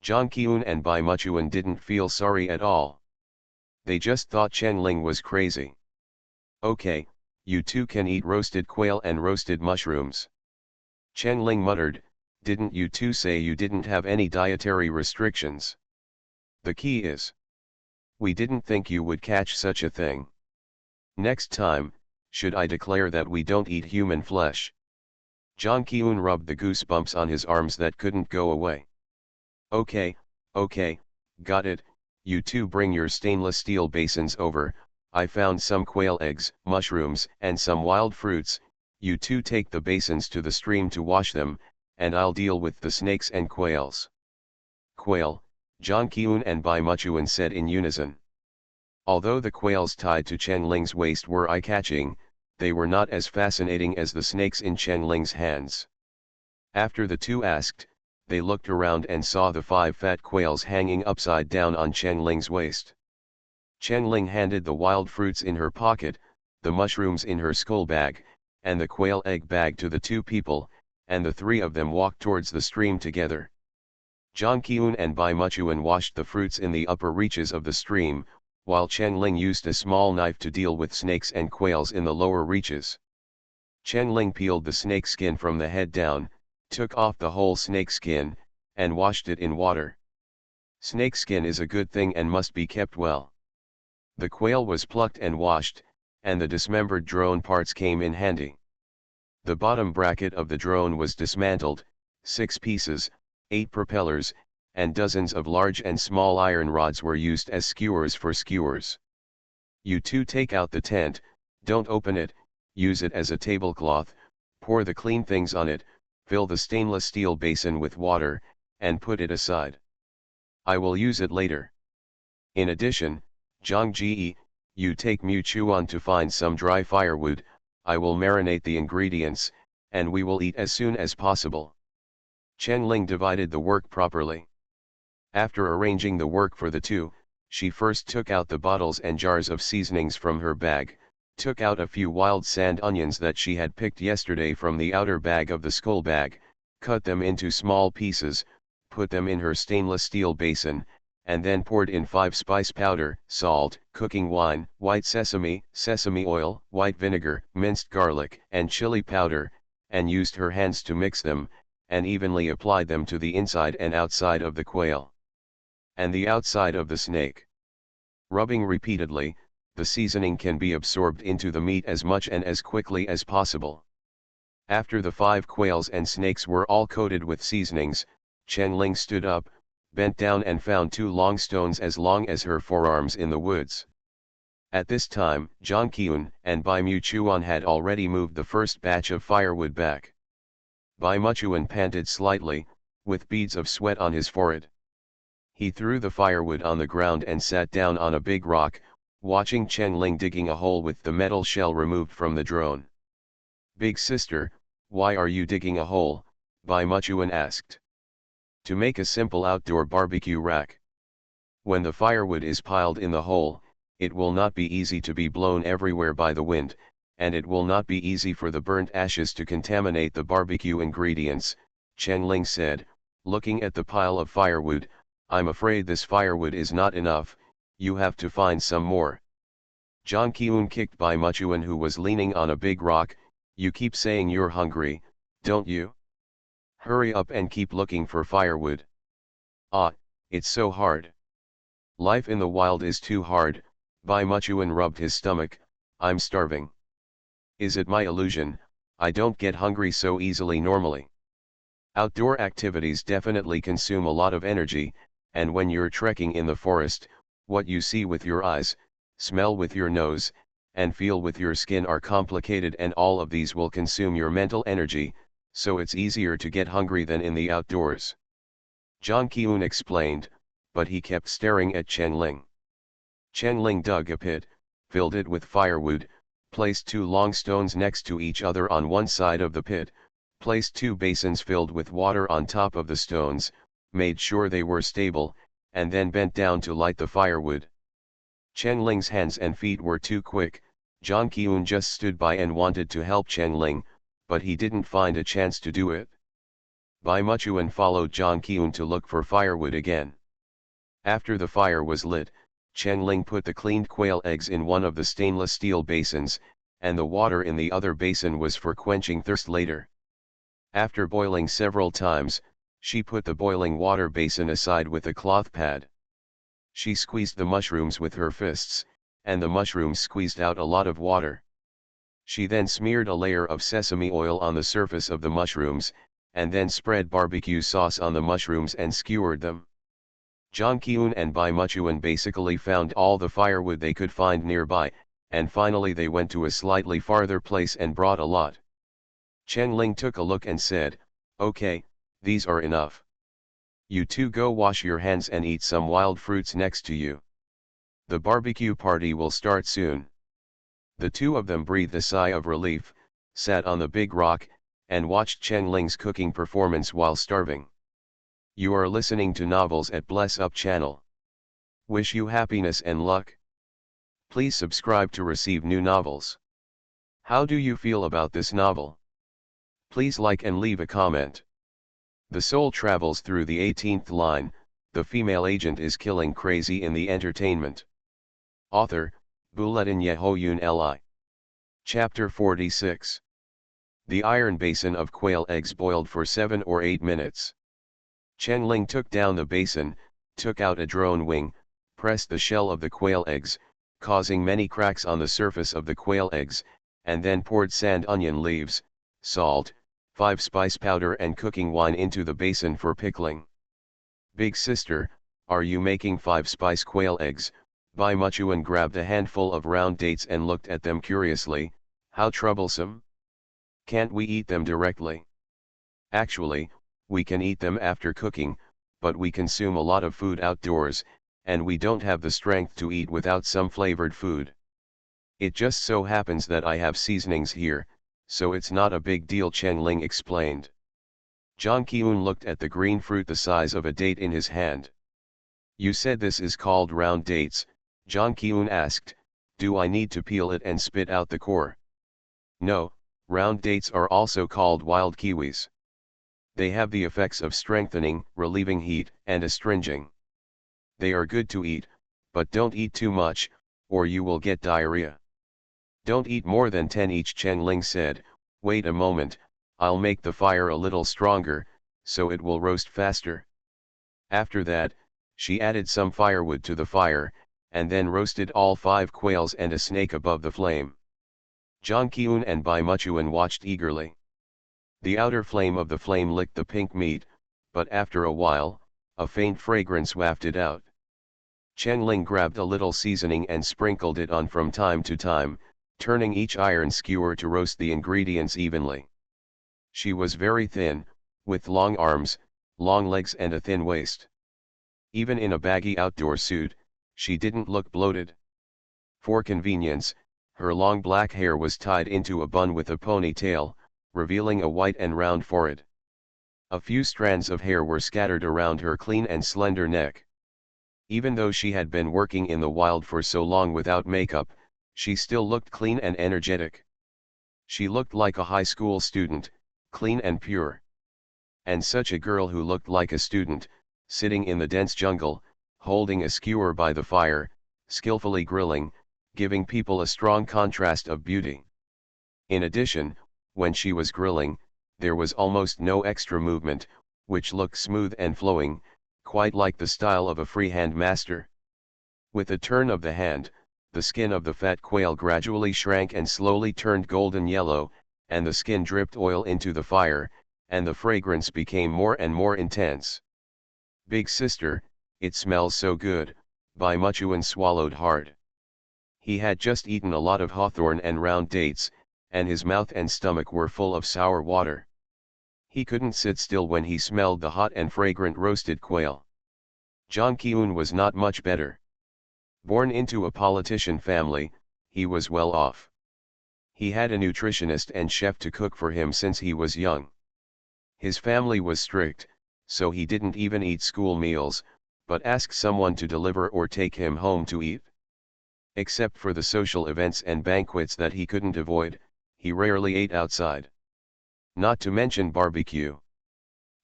Zhang Qiun and Bai Muchuan didn't feel sorry at all. They just thought Chen-Ling was crazy. "Okay, you two can eat roasted quail and roasted mushrooms." Chen-Ling muttered, "Didn't you two say you didn't have any dietary restrictions? The key is, we didn't think you would catch such a thing. Next time, should I declare that we don't eat human flesh?" Zhang Qiun rubbed the goosebumps on his arms that couldn't go away. Okay, got it. You two bring your stainless steel basins over. I found some quail eggs, mushrooms, and some wild fruits. You two take the basins to the stream to wash them, and I'll deal with the snakes and quails." "Quail," Zhang Qiun and Bai Muchuan said in unison. Although the quails tied to Chen-Ling's waist were eye-catching, they were not as fascinating as the snakes in Chen-Ling's hands. After the two asked, they looked around and saw the 5 fat quails hanging upside down on Chen-Ling's waist. Chen-Ling handed the wild fruits in her pocket, the mushrooms in her skull bag, and the quail egg bag to the two people, and the three of them walked towards the stream together. Zhang Qiun and Bai Muchuan washed the fruits in the upper reaches of the stream, while Chen-Ling used a small knife to deal with snakes and quails in the lower reaches. Chen-Ling peeled the snake skin from the head down, took off the whole snake skin, and washed it in water. Snake skin is a good thing and must be kept well. The quail was plucked and washed, and the dismembered drone parts came in handy. The bottom bracket of the drone was dismantled, 6 pieces, 8 propellers, and dozens of large and small iron rods were used as skewers for skewers. "You two take out the tent, don't open it, use it as a tablecloth, pour the clean things on it, fill the stainless steel basin with water, and put it aside. I will use it later. In addition, Zhang Ji, you take Mu Chuan to find some dry firewood. I will marinate the ingredients, and we will eat as soon as possible." Chen-Ling divided the work properly. After arranging the work for the two, she first took out the bottles and jars of seasonings from her bag, took out a few wild sand onions that she had picked yesterday from the outer bag of the skull bag, cut them into small pieces, put them in her stainless steel basin, and then poured in 5 spice powder, salt, cooking wine, white sesame, sesame oil, white vinegar, minced garlic, and chili powder, and used her hands to mix them, and evenly applied them to the inside and outside of the quail and the outside of the snake. Rubbing repeatedly, the seasoning can be absorbed into the meat as much and as quickly as possible. After the 5 quails and snakes were all coated with seasonings, Chen-Ling stood up, bent down and found 2 long stones as long as her forearms in the woods. At this time, Zhang Qiun and Bai Muchuan had already moved the first batch of firewood back. Bai Muchuan panted slightly, with beads of sweat on his forehead. He threw the firewood on the ground and sat down on a big rock, watching Chen-Ling digging a hole with the metal shell removed from the drone. "Big sister, why are you digging a hole?" Bai Muchuan asked. "To make a simple outdoor barbecue rack. When the firewood is piled in the hole, it will not be easy to be blown everywhere by the wind, and it will not be easy for the burnt ashes to contaminate the barbecue ingredients," Chen-Ling said, looking at the pile of firewood. "I'm afraid this firewood is not enough, you have to find some more." Zhang Qiun kicked Bai Muchuan, who was leaning on a big rock. "You keep saying you're hungry, don't you? Hurry up and keep looking for firewood. Ah, it's so hard. Life in the wild is too hard. Bai Muchuan rubbed his stomach. I'm starving. Is it my illusion? I don't get hungry so easily normally. Outdoor activities definitely consume a lot of energy, and when you're trekking in the forest, what you see with your eyes, smell with your nose, and feel with your skin are complicated, and all of these will consume your mental energy, so it's easier to get hungry than in the outdoors. Zhang Qiun explained, but he kept staring at Chen Ling. Chen Ling dug a pit, filled it with firewood, placed 2 long stones next to each other on one side of the pit, placed 2 basins filled with water on top of the stones, made sure they were stable, and then bent down to light the firewood. Chen Ling's hands and feet were too quick. Zhang Qiun just stood by and wanted to help Chen Ling, but he didn't find a chance to do it. Bai Muchuan followed Zhang Qiun to look for firewood again. After the fire was lit, Chen Ling put the cleaned quail eggs in one of the stainless steel basins, and the water in the other basin was for quenching thirst later. After boiling several times, she put the boiling water basin aside with a cloth pad. She squeezed the mushrooms with her fists, and the mushrooms squeezed out a lot of water. She then smeared a layer of sesame oil on the surface of the mushrooms, and then spread barbecue sauce on the mushrooms and skewered them. Zhang Qiun and Bai Muchuan basically found all the firewood they could find nearby, and finally they went to a slightly farther place and brought a lot. Chen Ling took a look and said, "Okay, these are enough. You two go wash your hands and eat some wild fruits next to you. The barbecue party will start soon." The two of them breathed a sigh of relief, sat on the big rock, and watched Chen Ling's cooking performance while starving. You are listening to Novels at Bless Up channel. Wish you happiness and luck. Please subscribe to receive new novels. How do you feel about this novel? Please like and leave a comment. The soul travels through the 18th line. The female agent is killing crazy in the entertainment. Author, Buletin Yehoyun Li. Chapter 46. The iron basin of quail eggs boiled for 7 or 8 minutes. Chen Ling took down the basin, took out a drone wing, pressed the shell of the quail eggs, causing many cracks on the surface of the quail eggs, and then poured sand, onion leaves, salt, 5 spice powder and cooking wine into the basin for pickling. Big sister, are you making 5 spice quail eggs? Bai Muchuan grabbed a handful of round dates and looked at them curiously. How troublesome. Can't we eat them directly? Actually, we can eat them after cooking, but we consume a lot of food outdoors, and we don't have the strength to eat without some flavored food. It just so happens that I have seasonings here, so it's not a big deal, Chen Ling explained. Zhang Qiun looked at the green fruit the size of a date in his hand. You said this is called round dates, Zhang Qiun asked. Do I need to peel it and spit out the core? No, round dates are also called wild kiwis. They have the effects of strengthening, relieving heat, and astringing. They are good to eat, but don't eat too much, or you will get diarrhea. Don't eat more than 10 each, Chen Ling said. Wait a moment, I'll make the fire a little stronger, so it will roast faster. After that, she added some firewood to the fire, and then roasted all 5 quails and a snake above the flame. Zhang Qiun and Bai Muchuan watched eagerly. The outer flame of the flame licked the pink meat, but after a while, a faint fragrance wafted out. Chen Ling grabbed a little seasoning and sprinkled it on from time to time, turning each iron skewer to roast the ingredients evenly. She was very thin, with long arms, long legs and a thin waist. Even in a baggy outdoor suit, she didn't look bloated. For convenience, her long black hair was tied into a bun with a ponytail, revealing a white and round forehead. A few strands of hair were scattered around her clean and slender neck. Even though she had been working in the wild for so long without makeup, she still looked clean and energetic. She looked like a high school student, clean and pure. And such a girl who looked like a student, sitting in the dense jungle, holding a skewer by the fire, skillfully grilling, giving people a strong contrast of beauty. In addition, when she was grilling, there was almost no extra movement, which looked smooth and flowing, quite like the style of a freehand master. With a turn of the hand, the skin of the fat quail gradually shrank and slowly turned golden yellow, and the skin dripped oil into the fire, and the fragrance became more and more intense. "Big sister, it smells so good," Bai Muchuan swallowed hard. He had just eaten a lot of hawthorn and round dates, and his mouth and stomach were full of sour water. He couldn't sit still when he smelled the hot and fragrant roasted quail. Jang Ki-un was not much better. Born into a politician family, he was well off. He had a nutritionist and chef to cook for him since he was young. His family was strict, so he didn't even eat school meals, but asked someone to deliver or take him home to eat. Except for the social events and banquets that he couldn't avoid, he rarely ate outside. Not to mention barbecue.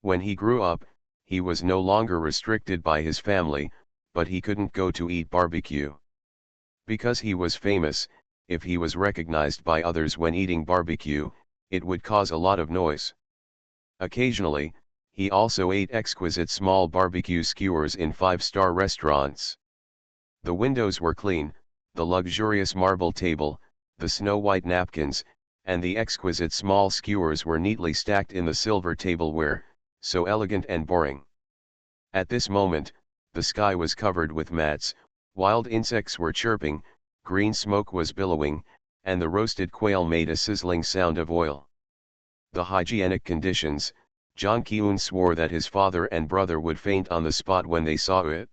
When he grew up, he was no longer restricted by his family, but he couldn't go to eat barbecue. Because he was famous, if he was recognized by others when eating barbecue, it would cause a lot of noise. Occasionally, he also ate exquisite small barbecue skewers in five-star restaurants. The windows were clean, the luxurious marble table, the snow-white napkins, and the exquisite small skewers were neatly stacked in the silver tableware, so elegant and boring. At this moment, the sky was covered with mats, wild insects were chirping, green smoke was billowing, and the roasted quail made a sizzling sound of oil. The hygienic conditions, Jang Ki-un swore that his father and brother would faint on the spot when they saw it.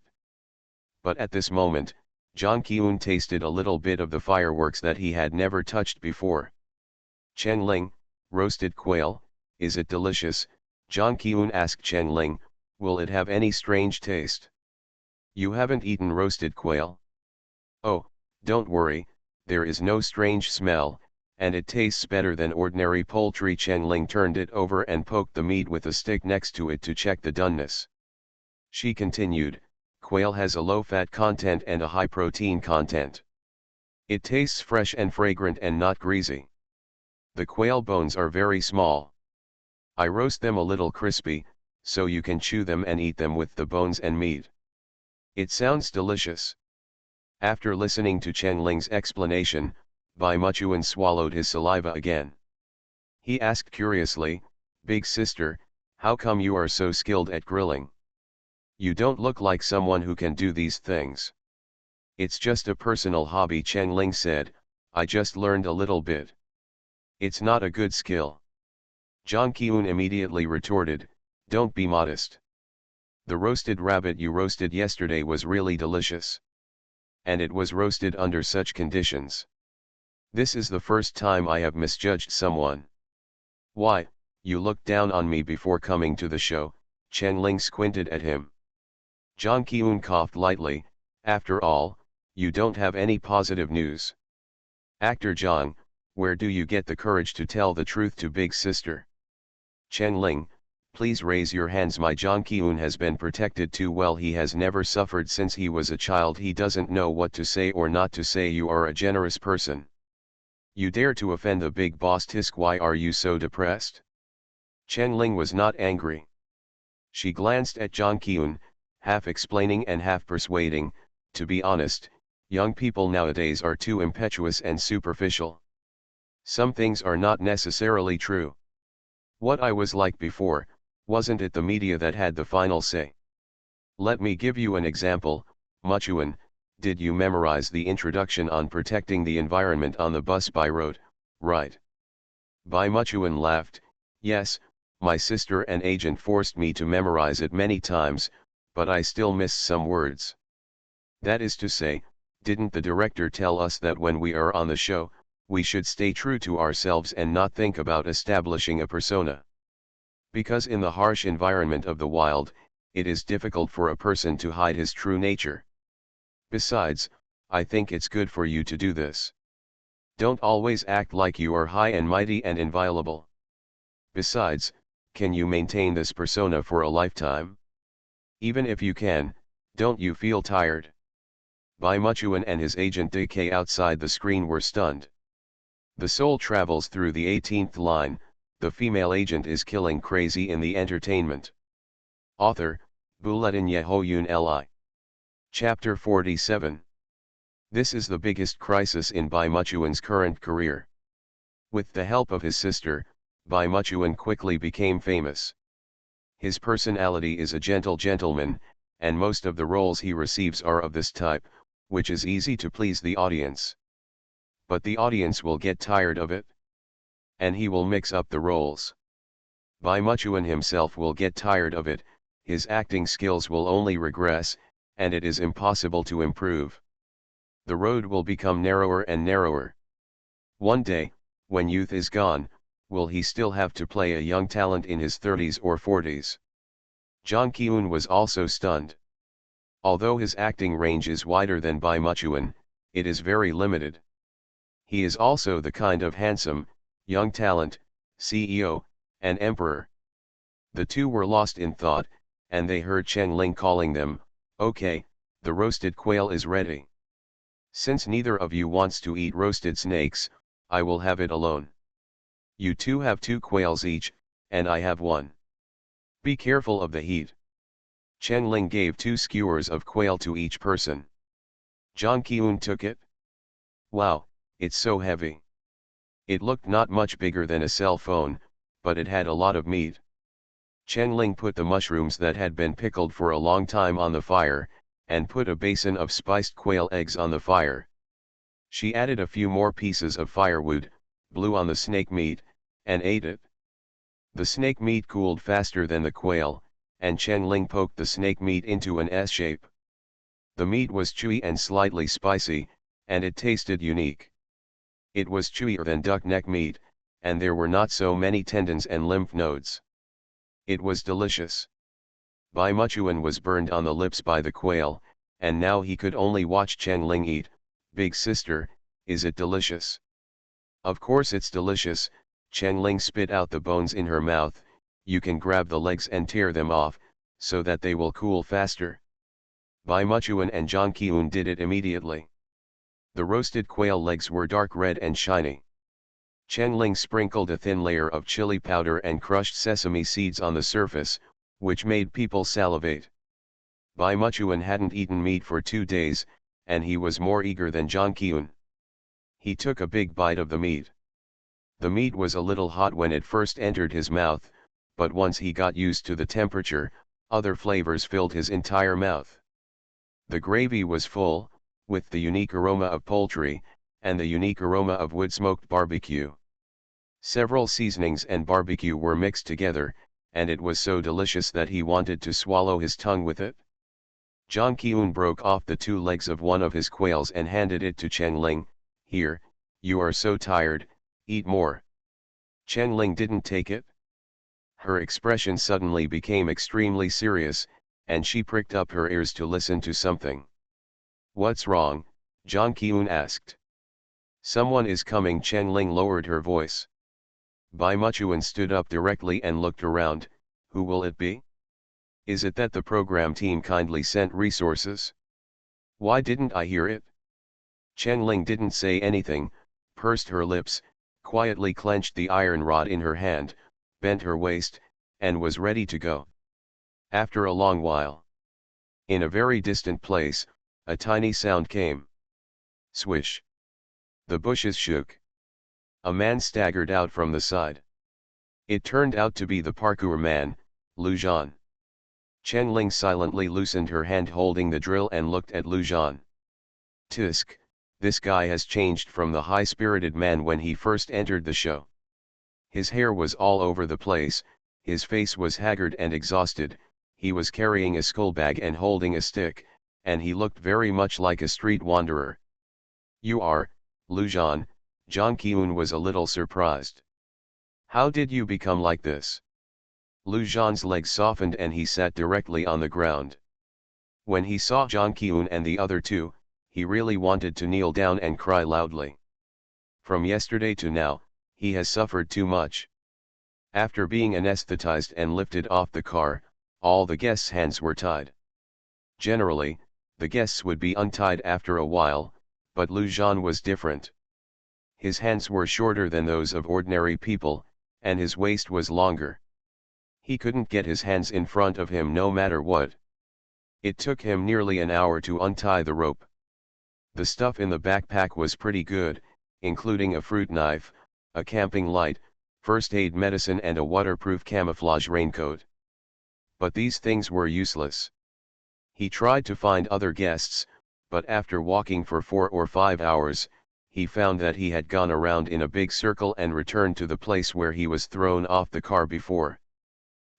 But at this moment, Jang Ki-un tasted a little bit of the fireworks that he had never touched before. "Chen Ling, roasted quail, is it delicious?" Jang Ki-un asked Chen Ling. "Will it have any strange taste?" "You haven't eaten roasted quail?" "Oh, don't worry, there is no strange smell, and it tastes better than ordinary poultry." Chen Ling turned it over and poked the meat with a stick next to it to check the doneness. She continued, "Quail has a low fat content and a high protein content. It tastes fresh and fragrant and not greasy. The quail bones are very small. I roast them a little crispy, so you can chew them and eat them with the bones and meat. It sounds delicious." After listening to Chen Ling's explanation, Bai Muchuan swallowed his saliva again. He asked curiously, "Big sister, how come you are so skilled at grilling? You don't look like someone who can do these things." "It's just a personal hobby," Chen Ling said, "I just learned a little bit. It's not a good skill." Jang Ki-un immediately retorted, "Don't be modest. The roasted rabbit you roasted yesterday was really delicious. And it was roasted under such conditions. This is the first time I have misjudged someone." "Why, you looked down on me before coming to the show." Chen Ling squinted at him. Jang Ki-un coughed lightly. "After all, you don't have any positive news. Actor Jang, where do you get the courage to tell the truth to big sister?" "Chen Ling, please raise your hands. My Jang Ki-un has been protected too well. He has never suffered since he was a child. He doesn't know what to say or not to say. You are a generous person. You dare to offend the big boss. Tisk, why are you so depressed?" Chen Ling was not angry. She glanced at Jang Ki-un, half explaining and half persuading. "To be honest, young people nowadays are too impetuous and superficial. Some things are not necessarily true. What I was like before, wasn't it the media that had the final say? Let me give you an example. Muchuan, did you memorize the introduction on protecting the environment on the bus by road, right?" Bai Muchuan laughed. "Yes, my sister and agent forced me to memorize it many times, but I still miss some words. That is to say, didn't the director tell us that when we are on the show, we should stay true to ourselves and not think about establishing a persona? Because in the harsh environment of the wild, it is difficult for a person to hide his true nature. Besides, I think it's good for you to do this. Don't always act like you are high and mighty and inviolable. Besides, can you maintain this persona for a lifetime? Even if you can, don't you feel tired?" Bai Muchuan and his agent DK outside the screen were stunned. The soul travels through the 18th line, the female agent is killing crazy in the entertainment. Author, Bulletin Yehoyun Li. Chapter 47. This is the biggest crisis in Bai Muchuan's current career. With the help of his sister, Bai Muchuan quickly became famous. His personality is a gentle gentleman, and most of the roles he receives are of this type, which is easy to please the audience. But the audience will get tired of it, and he will mix up the roles. Bai Muchuan himself will get tired of it, his acting skills will only regress, and it is impossible to improve. The road will become narrower and narrower. One day, when youth is gone, will he still have to play a young talent in his 30s or 40s? Jang Ki-eun was also stunned. Although his acting range is wider than Bai Muchuan, it is very limited. He is also the kind of handsome, young talent, CEO, and emperor. The two were lost in thought, and they heard Cheng Ling calling them, "Okay, the roasted quail is ready. Since neither of you wants to eat roasted snakes, I will have it alone. You two have 2 quails each, and I have 1. Be careful of the heat." Cheng Ling gave 2 skewers of quail to each person. Jang Ki-eun took it. Wow, it's so heavy. It looked not much bigger than a cell phone, but it had a lot of meat. Cheng Ling put the mushrooms that had been pickled for a long time on the fire, and put a basin of spiced quail eggs on the fire. She added a few more pieces of firewood, blew on the snake meat, and ate it. The snake meat cooled faster than the quail, and Cheng Ling poked the snake meat into an S shape. The meat was chewy and slightly spicy, and it tasted unique. It was chewier than duck neck meat, and there were not so many tendons and lymph nodes. It was delicious. Bai Muchuan was burned on the lips by the quail, and now he could only watch Cheng Ling eat. "Big sister, is it delicious?" "Of course it's delicious." Cheng Ling spit out the bones in her mouth. "You can grab the legs and tear them off, so that they will cool faster." Bai Muchuan and Jang Ki-eun did it immediately. The roasted quail legs were dark red and shiny. Cheng Ling sprinkled a thin layer of chili powder and crushed sesame seeds on the surface, which made people salivate. Bai Muchuan hadn't eaten meat for 2 days, and he was more eager than Jang Ki-eun. He took a big bite of the meat. The meat was a little hot when it first entered his mouth, but once he got used to the temperature, other flavors filled his entire mouth. The gravy was full, with the unique aroma of poultry, and the unique aroma of wood-smoked barbecue. Several seasonings and barbecue were mixed together, and it was so delicious that he wanted to swallow his tongue with it. Jang Ki-eun broke off the 2 legs of one of his quails and handed it to Cheng Ling. "Here, you are so tired, eat more." Cheng Ling didn't take it. Her expression suddenly became extremely serious, and she pricked up her ears to listen to something. "What's wrong?" Jang Ki-eun asked. "Someone is coming." Cheng Ling lowered her voice. Bai Muchuan stood up directly and looked around. "Who will it be? Is it that the program team kindly sent resources? Why didn't I hear it?" Cheng Ling didn't say anything, pursed her lips, quietly clenched the iron rod in her hand, bent her waist, and was ready to go. After a long while, in a very distant place, a tiny sound came. Swish. The bushes shook. A man staggered out from the side. It turned out to be the parkour man, Lu Zhan. Cheng Ling silently loosened her hand holding the drill and looked at Lu Zhan. Tisk, this guy has changed from the high-spirited man when he first entered the show. His hair was all over the place, his face was haggard and exhausted, he was carrying a skull bag and holding a stick, and he looked very much like a street wanderer. "You are, Lu Zhan." Jang Ki-eun was a little surprised. "How did you become like this?" Lu Zhan's legs softened and he sat directly on the ground. When he saw Jang Ki-eun and the other 2, he really wanted to kneel down and cry loudly. From yesterday to now, he has suffered too much. After being anesthetized and lifted off the car, all the guests' hands were tied. Generally, the guests would be untied after a while, but Lu Zhan was different. His hands were shorter than those of ordinary people, and his waist was longer. He couldn't get his hands in front of him no matter what. It took him nearly an hour to untie the rope. The stuff in the backpack was pretty good, including a fruit knife, a camping light, first aid medicine and a waterproof camouflage raincoat. But these things were useless. He tried to find other guests, but after walking for 4 or 5 hours, he found that he had gone around in a big circle and returned to the place where he was thrown off the car before.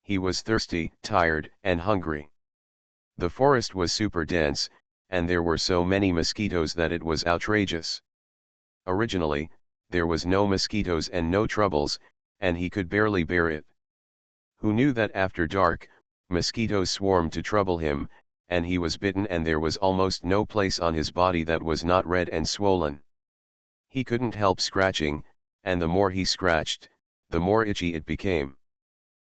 He was thirsty, tired, and hungry. The forest was super dense, and there were so many mosquitoes that it was outrageous. Originally, there was no mosquitoes and no troubles, and he could barely bear it. Who knew that after dark, mosquitoes swarmed to trouble him, and he was bitten and there was almost no place on his body that was not red and swollen. He couldn't help scratching, and the more he scratched, the more itchy it became.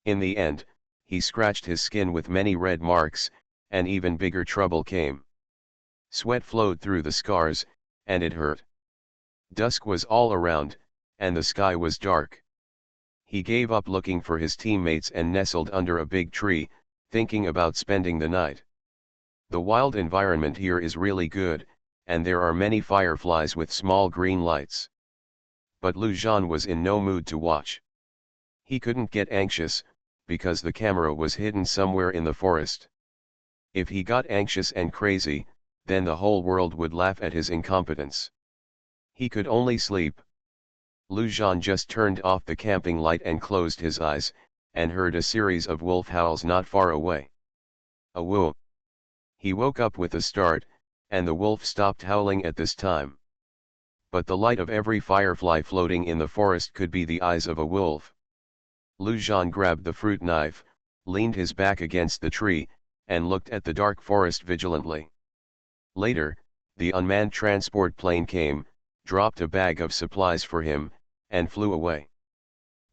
In the end, he scratched his skin with many red marks, and even bigger trouble came. Sweat flowed through the scars, and it hurt. Dusk was all around, and the sky was dark. He gave up looking for his teammates and nestled under a big tree, thinking about spending the night. The wild environment here is really good, and there are many fireflies with small green lights. But Lu Zhan was in no mood to watch. He couldn't get anxious, because the camera was hidden somewhere in the forest. If he got anxious and crazy, then the whole world would laugh at his incompetence. He could only sleep. Lu Zhan just turned off the camping light and closed his eyes, and heard a series of wolf howls not far away. A whoop! He woke up with a start, and the wolf stopped howling at this time. But the light of every firefly floating in the forest could be the eyes of a wolf. Lu Zhan grabbed the fruit knife, leaned his back against the tree, and looked at the dark forest vigilantly. Later, the unmanned transport plane came, dropped a bag of supplies for him, and flew away.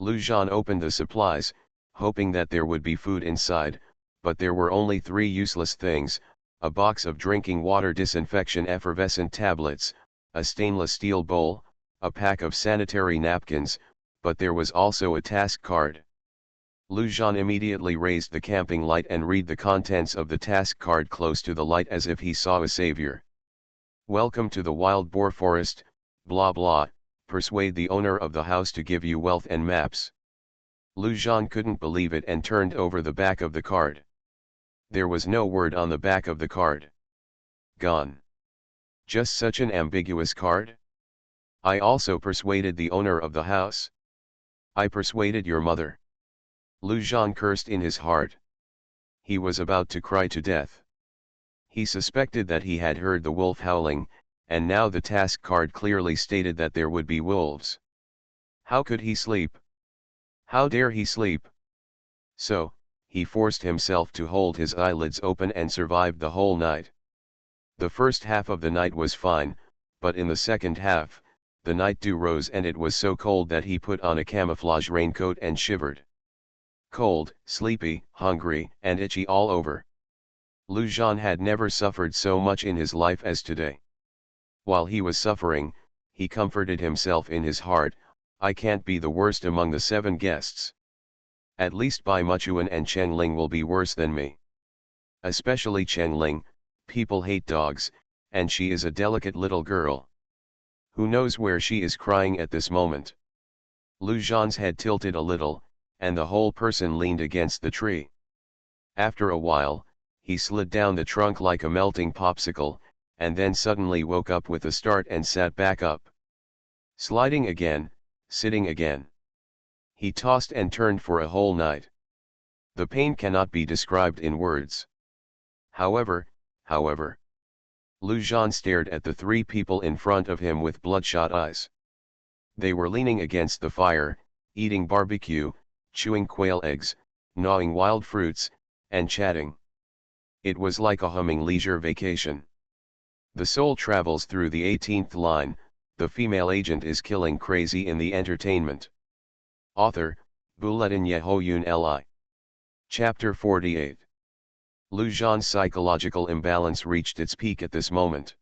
Lu Zhan opened the supplies, hoping that there would be food inside, but there were only 3 useless things: a box of drinking water disinfection effervescent tablets, a stainless steel bowl, a pack of sanitary napkins, but there was also a task card. Lu Zhan immediately raised the camping light and read the contents of the task card close to the light as if he saw a savior. Welcome to the wild boar forest, blah blah, persuade the owner of the house to give you wealth and maps. Lu Zhan couldn't believe it and turned over the back of the card. There was no word on the back of the card. Gone. Just such an ambiguous card? I also persuaded the owner of the house. I persuaded your mother. Lu Zhan cursed in his heart. He was about to cry to death. He suspected that he had heard the wolf howling, and now the task card clearly stated that there would be wolves. How could he sleep? How dare he sleep? So, he forced himself to hold his eyelids open and survived the whole night. The first half of the night was fine, but in the second half, the night dew rose and it was so cold that he put on a camouflage raincoat and shivered. Cold, sleepy, hungry, and itchy all over. Lu Zhan had never suffered so much in his life as today. While he was suffering, he comforted himself in his heart, I can't be the worst among the 7 guests. At least Bai Muchuan and Chengling will be worse than me. Especially Chengling, people hate dogs, and she is a delicate little girl. Who knows where she is crying at this moment? Lu Zhan's head tilted a little, and the whole person leaned against the tree. After a while, he slid down the trunk like a melting popsicle, and then suddenly woke up with a start and sat back up. Sliding again, sitting again. He tossed and turned for a whole night. The pain cannot be described in words. However, Lu Zhan stared at the 3 people in front of him with bloodshot eyes. They were leaning against the fire, eating barbecue, chewing quail eggs, gnawing wild fruits, and chatting. It was like a humming leisure vacation. The soul travels through the 18th line, the female agent is killing crazy in the entertainment. Author, Buletin Yehoyun Li. Chapter 48. Lu Zhan's psychological imbalance reached its peak at this moment.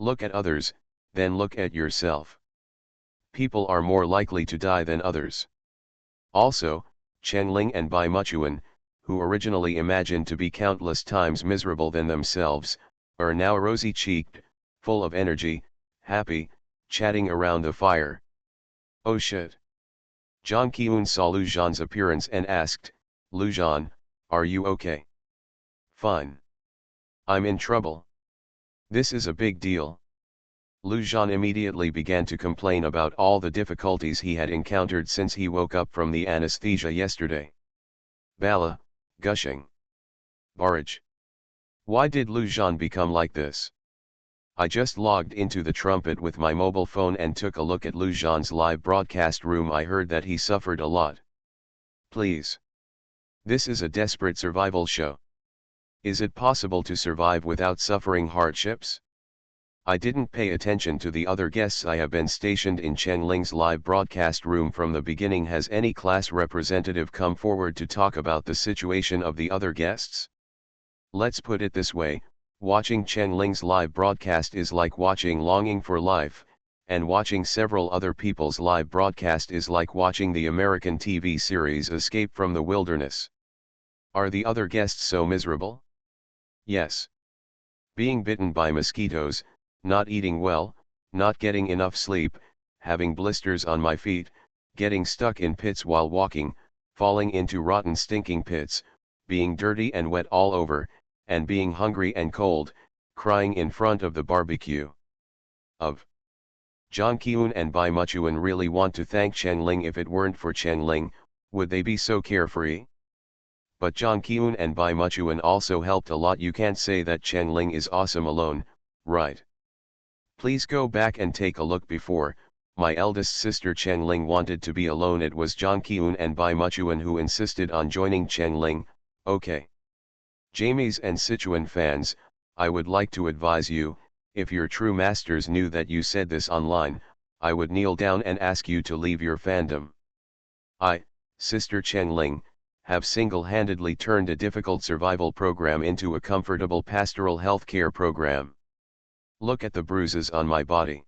Look at others, then look at yourself. People are more likely to die than others. Also, Chen Ling and Bai Muchuan, who originally imagined to be countless times miserable than themselves, are now rosy-cheeked, full of energy, happy, chatting around the fire. Oh shit. Zhang Qiun saw Lu Zhan's appearance and asked, Lu Zhan, are you okay? Fine. I'm in trouble. This is a big deal. Lu Zhan immediately began to complain about all the difficulties he had encountered since he woke up from the anesthesia yesterday. Bala, gushing. Barrage. Why did Lu Zhan become like this? I just logged into the trumpet with my mobile phone and took a look at Lu Zhan's live broadcast room. I heard that he suffered a lot. Please. This is a desperate survival show. Is it possible to survive without suffering hardships? I didn't pay attention to the other guests. I have been stationed in Chen Ling's live broadcast room from the beginning. Has any class representative come forward to talk about the situation of the other guests? Let's put it this way, watching Chen Ling's live broadcast is like watching Longing for Life, and watching several other people's live broadcast is like watching the American TV series Escape from the Wilderness. Are the other guests so miserable? Yes. Being bitten by mosquitoes, not eating well, not getting enough sleep, having blisters on my feet, getting stuck in pits while walking, falling into rotten stinking pits, being dirty and wet all over, and being hungry and cold, crying in front of the barbecue. Of Zhang Qiun and Bai Muchuan really want to thank Chen Ling. If it weren't for Chen Ling, would they be so carefree? But Zhang Qiun and Bai Muchuan also helped a lot. You can't say that Chen Ling is awesome alone, right? Please go back and take a look. Before, my eldest sister Chen Ling wanted to be alone. It was Zhang Qiun and Bai Muchuan who insisted on joining Chen Ling. Okay. Jamies and Sichuan fans, I would like to advise you, if your true masters knew that you said this online, I would kneel down and ask you to leave your fandom. I, Sister Chen Ling, have single-handedly turned a difficult survival program into a comfortable pastoral healthcare program. Look at the bruises on my body.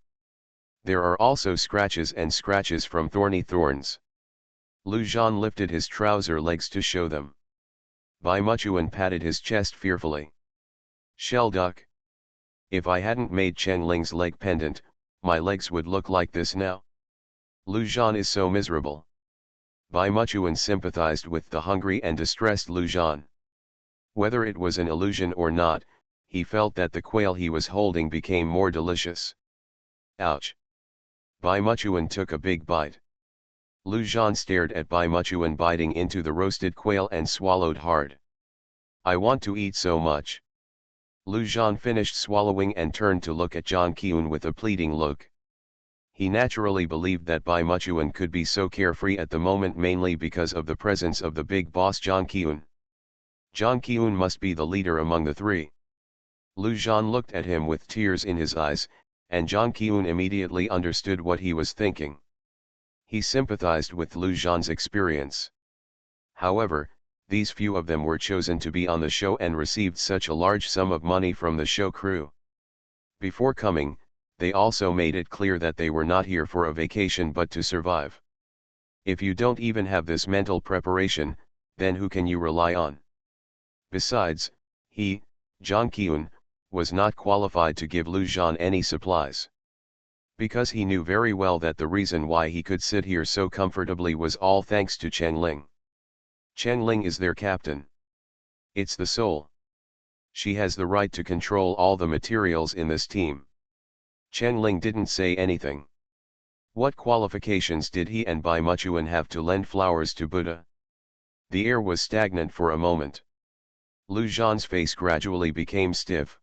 There are also scratches and scratches from thorny thorns. Lu Zhan lifted his trouser legs to show them. Bai Muchuan patted his chest fearfully. Shell duck. If I hadn't made Chen Ling's leg pendant, my legs would look like this now. Lu Zhan is so miserable. Bai Muchuan sympathized with the hungry and distressed Lu Zhan. Whether it was an illusion or not, he felt that the quail he was holding became more delicious. Ouch. Bai Muchuan took a big bite. Lu Zhan stared at Bai Muchuan biting into the roasted quail and swallowed hard. I want to eat so much. Lu Zhan finished swallowing and turned to look at Zhang Qiun with a pleading look. He naturally believed that Bai Muchuan could be so carefree at the moment mainly because of the presence of the big boss Zhang Qiun. Zhang Qiun must be the leader among the three. Lu Zhan looked at him with tears in his eyes, and Zhang Qiun immediately understood what he was thinking. He sympathized with Lu Zhan's experience. However, these few of them were chosen to be on the show and received such a large sum of money from the show crew. Before coming, they also made it clear that they were not here for a vacation but to survive. If you don't even have this mental preparation, then who can you rely on? Besides, he, Zhang Qiun, was not qualified to give Lu Zhan any supplies. Because he knew very well that the reason why he could sit here so comfortably was all thanks to Chen Ling. Chen Ling is their captain. It's the soul. She has the right to control all the materials in this team. Chen Ling didn't say anything. What qualifications did he and Bai Muchuan have to lend flowers to Buddha? The air was stagnant for a moment. Lu Zhan's face gradually became stiff.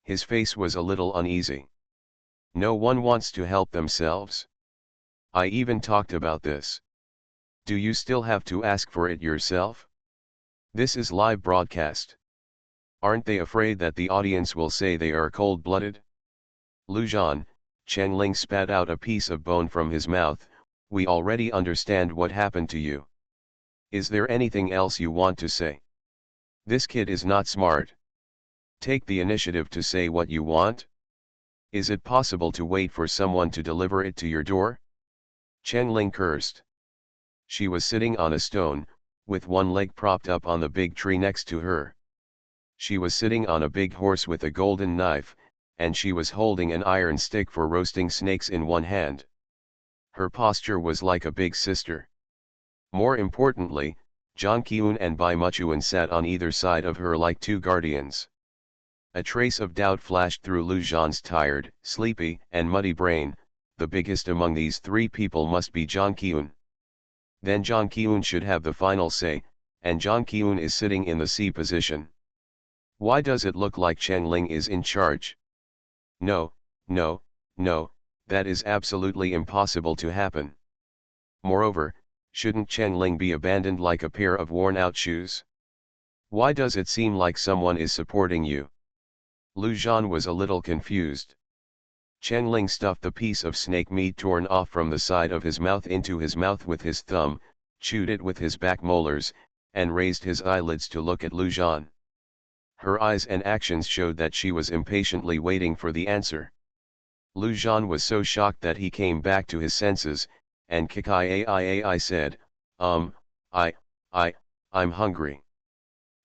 His face was a little uneasy. No one wants to help themselves. I even talked about this. Do you still have to ask for it yourself? This is live broadcast. Aren't they afraid that the audience will say they are cold-blooded? Lu Zhan, Chen Ling spat out a piece of bone from his mouth. We already understand what happened to you. Is there anything else you want to say? This kid is not smart. Take the initiative to say what you want. Is it possible to wait for someone to deliver it to your door? Chen Ling cursed. She was sitting on a stone, with one leg propped up on the big tree next to her. She was sitting on a big horse with a golden knife, and she was holding an iron stick for roasting snakes in one hand. Her posture was like a big sister. More importantly, Jang Kyun and Bai Muchuan sat on either side of her like two guardians. A trace of doubt flashed through Lu Zhan's tired, sleepy, and muddy brain. The biggest among these three people must be Jang Kyun. Then Jang Kyun should have the final say, and Jang Kyun is sitting in the C position. Why does it look like Cheng Ling is in charge? No, no, no, that is absolutely impossible to happen. Moreover, shouldn't Cheng Ling be abandoned like a pair of worn-out shoes? Why does it seem like someone is supporting you? Lu Zhan was a little confused. Cheng Ling stuffed the piece of snake meat torn off from the side of his mouth into his mouth with his thumb, chewed it with his back molars, and raised his eyelids to look at Lu Zhan. Her eyes and actions showed that she was impatiently waiting for the answer. Lu Zhan was so shocked that he came back to his senses, and Kikai said, I'm hungry.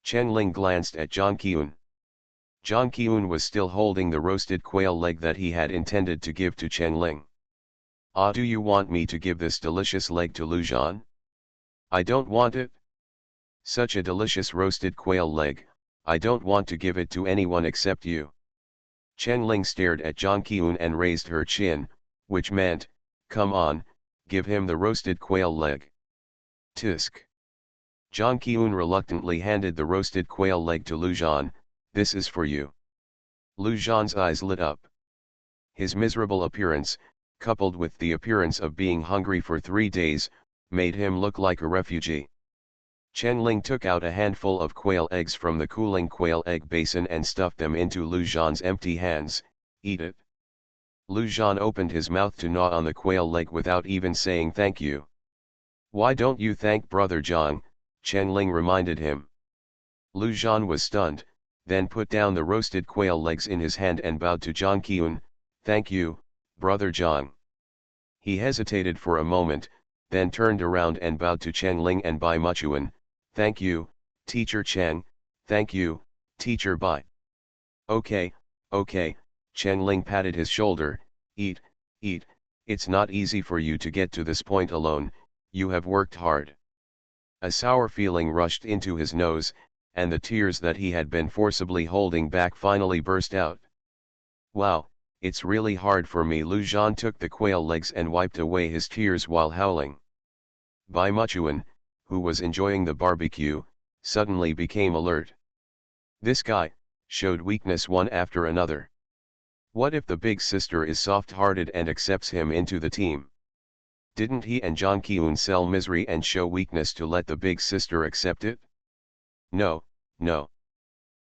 Cheng Ling glanced at Jang Kyun. Jang Kyun was still holding the roasted quail leg that he had intended to give to Cheng Ling. Do you want me to give this delicious leg to Lu Zhan? I don't want it. Such a delicious roasted quail leg, I don't want to give it to anyone except you. Cheng Ling stared at Jang Kyun and raised her chin, which meant, come on, give him the roasted quail leg. Tisk. Jang Kyun reluctantly handed the roasted quail leg to Lu Zhan. This is for you. Lu Zhan's eyes lit up. His miserable appearance, coupled with the appearance of being hungry for 3 days, made him look like a refugee. Cheng Ling took out a handful of quail eggs from the cooling quail egg basin and stuffed them into Lu Zhan's empty hands. Eat it. Lu Zhan opened his mouth to gnaw on the quail leg without even saying thank you. Why don't you thank Brother Zhang? Cheng Ling reminded him. Lu Zhan was stunned, then put down the roasted quail legs in his hand and bowed to Jang Kyun. Thank you, Brother Zhang. He hesitated for a moment, then turned around and bowed to Cheng Ling and Bai Muchuan. Thank you, Teacher Cheng. Thank you, Teacher Bai. Okay, Cheng Ling patted his shoulder. Eat, it's not easy for you to get to this point alone, you have worked hard. A sour feeling rushed into his nose, and the tears that he had been forcibly holding back finally burst out. Wow, it's really hard for me. Lu Zhan took the quail legs and wiped away his tears while howling. Bai Muchuan, who was enjoying the barbecue, suddenly became alert. This guy showed weakness one after another. What if the big sister is soft-hearted and accepts him into the team? Didn't he and Jang Kyun sell misery and show weakness to let the big sister accept it? No.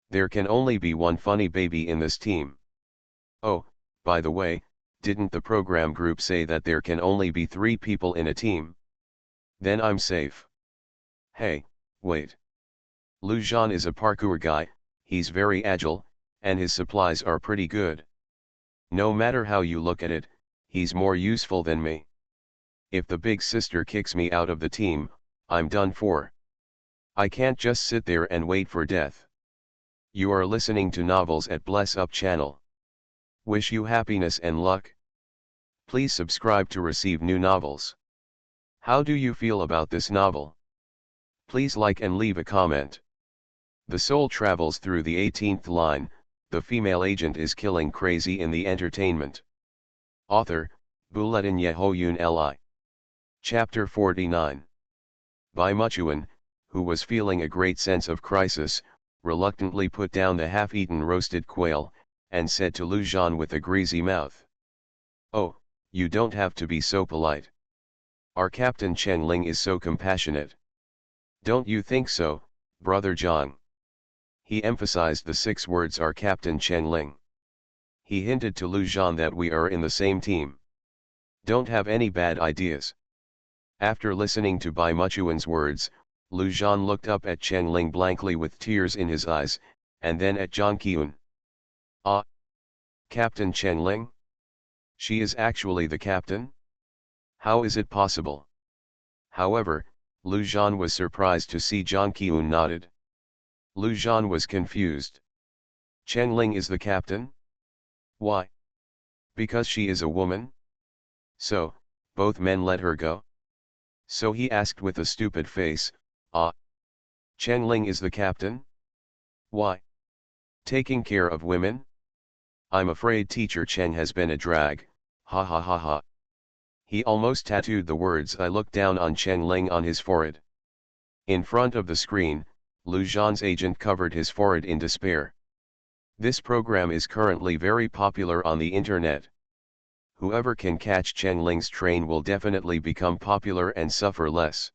There can only be one funny baby in this team. Oh, by the way, didn't the program group say that there can only be 3 people in a team? Then I'm safe. Hey, wait. Lu Zhan is a parkour guy, he's very agile, and his supplies are pretty good. No matter how you look at it, he's more useful than me. If the big sister kicks me out of the team, I'm done for. I can't just sit there and wait for death. You are listening to Novels at Bless Up channel. Wish you happiness and luck. Please subscribe to receive new novels. How do you feel about this novel? Please like and leave a comment. The soul travels through the 18th line, the female agent is killing crazy in the entertainment. Author, Bulletin Yehoyun Li. Chapter 49. Bai Muchuan, who was feeling a great sense of crisis, reluctantly put down the half-eaten roasted quail, and said to Lu Zhan with a greasy mouth. Oh, you don't have to be so polite. Our Captain Cheng Ling is so compassionate. Don't you think so, Brother Zhang? He emphasized the 6 words our Captain Cheng Ling. He hinted to Lu Zhan that we are in the same team. Don't have any bad ideas. After listening to Bai Muchuan's words, Lu Zhan looked up at Cheng Ling blankly with tears in his eyes, and then at Jang Kyun. Ah! Captain Cheng Ling? She is actually the captain? How is it possible? However, Lu Zhan was surprised to see Jiang Qiun nodded. Lu Zhan was confused. Chen Ling is the captain? Why? Because she is a woman? So, both men let her go? So he asked with a stupid face, ah. Chen Ling is the captain? Why? Taking care of women? I'm afraid teacher Chen has been a drag, ha ha ha ha. He almost tattooed the words "I look down on Chen Ling" on his forehead. In front of the screen, Lu Zhan's agent covered his forehead in despair. This program is currently very popular on the internet. Whoever can catch Chen Ling's train will definitely become popular and suffer less.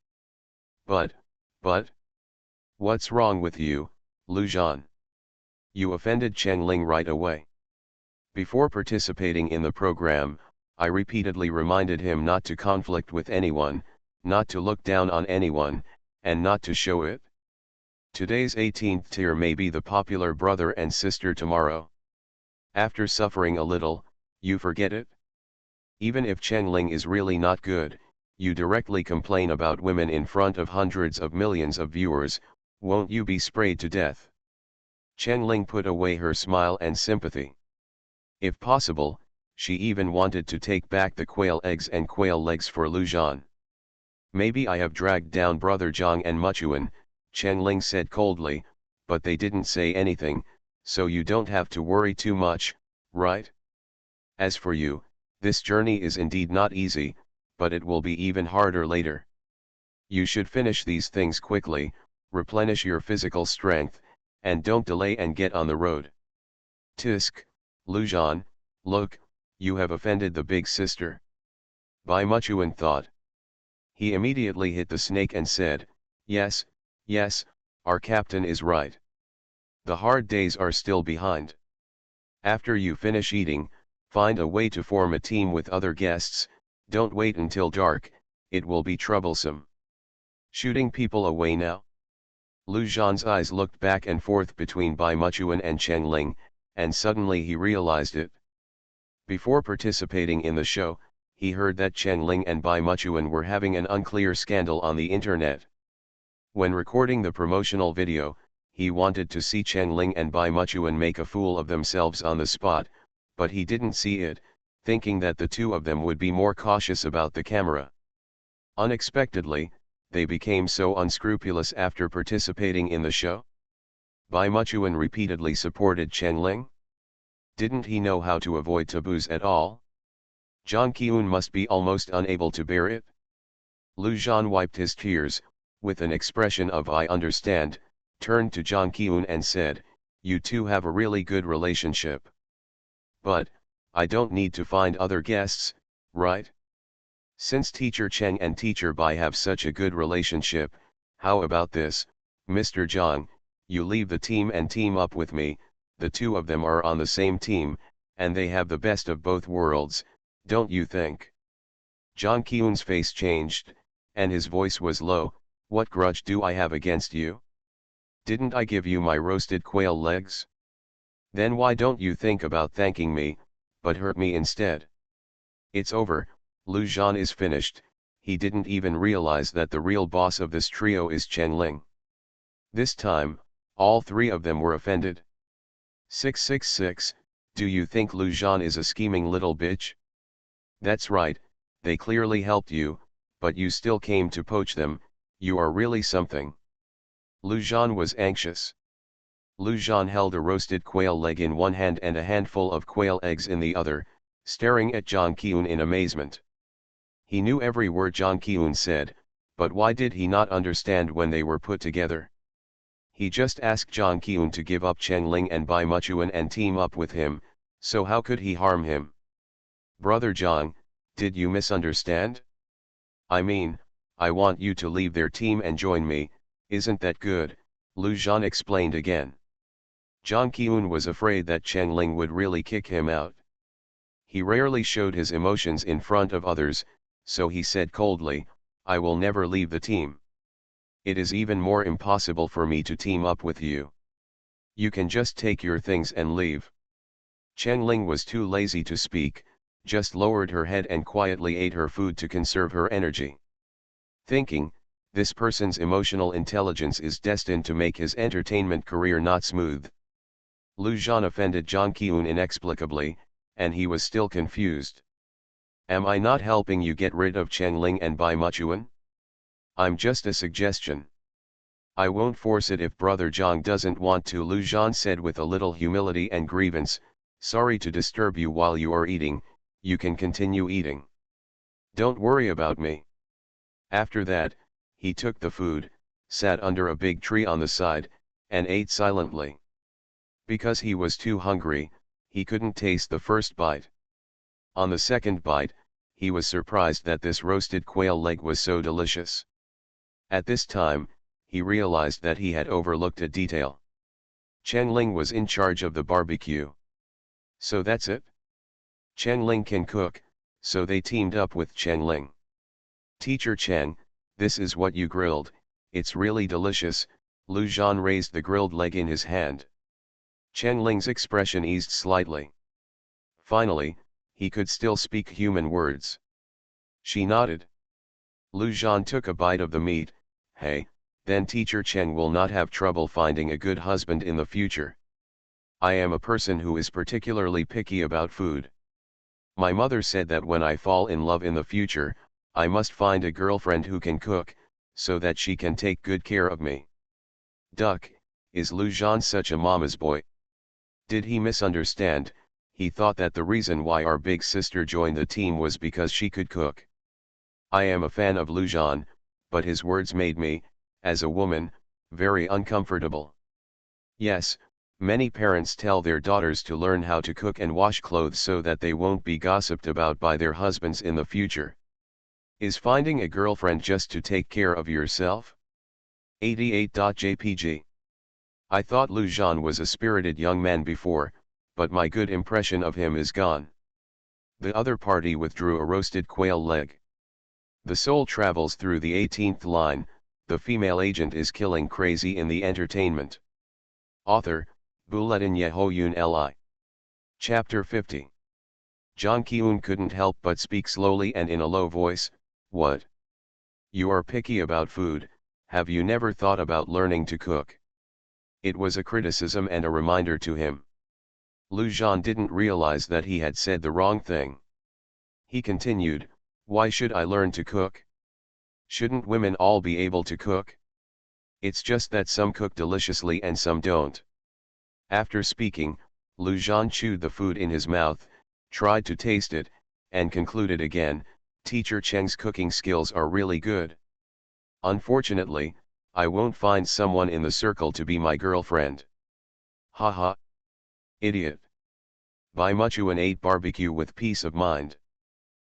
But, what's wrong with you, Lu Zhan? You offended Chen Ling right away. Before participating in the program, I repeatedly reminded him not to conflict with anyone, not to look down on anyone, and not to show it. Today's 18th tier may be the popular brother and sister tomorrow. After suffering a little, you forget it? Even if Chen Ling is really not good, you directly complain about women in front of hundreds of millions of viewers, won't you be sprayed to death? Chen Ling put away her smile and sympathy. If possible, she even wanted to take back the quail eggs and quail legs for Lu Zhan. Maybe I have dragged down brother Zhang and Muchuan, Chen Ling said coldly, but they didn't say anything, so you don't have to worry too much, right? As for you, this journey is indeed not easy, but it will be even harder later. You should finish these things quickly, replenish your physical strength, and don't delay and get on the road. Tisk, Lu Zhan, look, you have offended the big sister. Bai Muchuan thought. He immediately hit the snake and said, yes, our captain is right. The hard days are still behind. After you finish eating, find a way to form a team with other guests, don't wait until dark, it will be troublesome. Shooting people away now? Lu Zhan's eyes looked back and forth between Bai Muchuan and Chen Ling, and suddenly he realized it. Before participating in the show, he heard that Chen Ling and Bai Muchuan were having an unclear scandal on the internet. When recording the promotional video, he wanted to see Chen Ling and Bai Muchuan make a fool of themselves on the spot, but he didn't see it, thinking that the two of them would be more cautious about the camera. Unexpectedly, they became so unscrupulous after participating in the show. Bai Muchuan repeatedly supported Chen Ling. Didn't he know how to avoid taboos at all? Jiang Qiun must be almost unable to bear it. Lu Zhan wiped his tears, with an expression of "I understand," turned to Jiang Qiun and said, you two have a really good relationship. But, I don't need to find other guests, right? Since teacher Chen and teacher Bai have such a good relationship, how about this, Mr. Jiang, you leave the team and team up with me, the two of them are on the same team, and they have the best of both worlds, don't you think? Jiang Qiun's face changed, and his voice was low, what grudge do I have against you? Didn't I give you my roasted quail legs? Then why don't you think about thanking me, but hurt me instead? It's over, Lu Zhan is finished, he didn't even realize that the real boss of this trio is Chen Ling. This time, all three of them were offended. 666, do you think Lu Zhan is a scheming little bitch? That's right, they clearly helped you, but you still came to poach them, you are really something. Lu Zhan was anxious. Lu Zhan held a roasted quail leg in one hand and a handful of quail eggs in the other, staring at Jiang Qiun in amazement. He knew every word Jiang Qiun said, but why did he not understand when they were put together? He just asked Jiang Qiun to give up Chen Ling and Bai Muchuan and team up with him, so how could he harm him? Brother Jiang, did you misunderstand? I mean, I want you to leave their team and join me, isn't that good? Lu Zhan explained again. Jiang Qiun was afraid that Chen Ling would really kick him out. He rarely showed his emotions in front of others, so he said coldly, I will never leave the team. It is even more impossible for me to team up with you. You can just take your things and leave. Chen Ling was too lazy to speak, just lowered her head and quietly ate her food to conserve her energy. Thinking, this person's emotional intelligence is destined to make his entertainment career not smooth. Lu Zhan offended Jang Ki-eun inexplicably, and he was still confused. Am I not helping you get rid of Chen Ling and Bai Muchuan? I'm just a suggestion. I won't force it if Brother Zhang doesn't want to, Lu Zhan said with a little humility and grievance. Sorry to disturb you while you are eating, you can continue eating. Don't worry about me. After that, he took the food, sat under a big tree on the side, and ate silently. Because he was too hungry, he couldn't taste the first bite. On the second bite, he was surprised that this roasted quail leg was so delicious. At this time, he realized that he had overlooked a detail. Chen Ling was in charge of the barbecue. So that's it? Chen Ling can cook, so they teamed up with Chen Ling. Teacher Chen, this is what you grilled, it's really delicious. Lu Zhan raised the grilled leg in his hand. Chen Ling's expression eased slightly. Finally, he could still speak human words. She nodded. Lu Zhan took a bite of the meat. Hey, then Teacher Chen will not have trouble finding a good husband in the future. I am a person who is particularly picky about food. My mother said that when I fall in love in the future, I must find a girlfriend who can cook, so that she can take good care of me. Duck, is Lu Zhan such a mama's boy? Did he misunderstand? He thought that the reason why our big sister joined the team was because she could cook. I am a fan of Lu Zhan, but his words made me, as a woman, very uncomfortable. Yes, many parents tell their daughters to learn how to cook and wash clothes so that they won't be gossiped about by their husbands in the future. Is finding a girlfriend just to take care of yourself? 88.jpg. I thought Lu Zhan was a spirited young man before, but my good impression of him is gone. The other party withdrew a roasted quail leg. The soul travels through the 18th line, the female agent is killing crazy in the entertainment. Author, Bulletin Yehoyun Li. Chapter 50. Jang Ki-eun couldn't help but speak slowly and in a low voice. What? You are picky about food, have you never thought about learning to cook? It was a criticism and a reminder to him. Lu Zhan didn't realize that he had said the wrong thing. He continued, why should I learn to cook? Shouldn't women all be able to cook? It's just that some cook deliciously and some don't. After speaking, Lu Zhan chewed the food in his mouth, tried to taste it, and concluded again, Teacher Cheng's cooking skills are really good. Unfortunately, I won't find someone in the circle to be my girlfriend. Haha. Idiot. Bai Muchuan ate barbecue with peace of mind.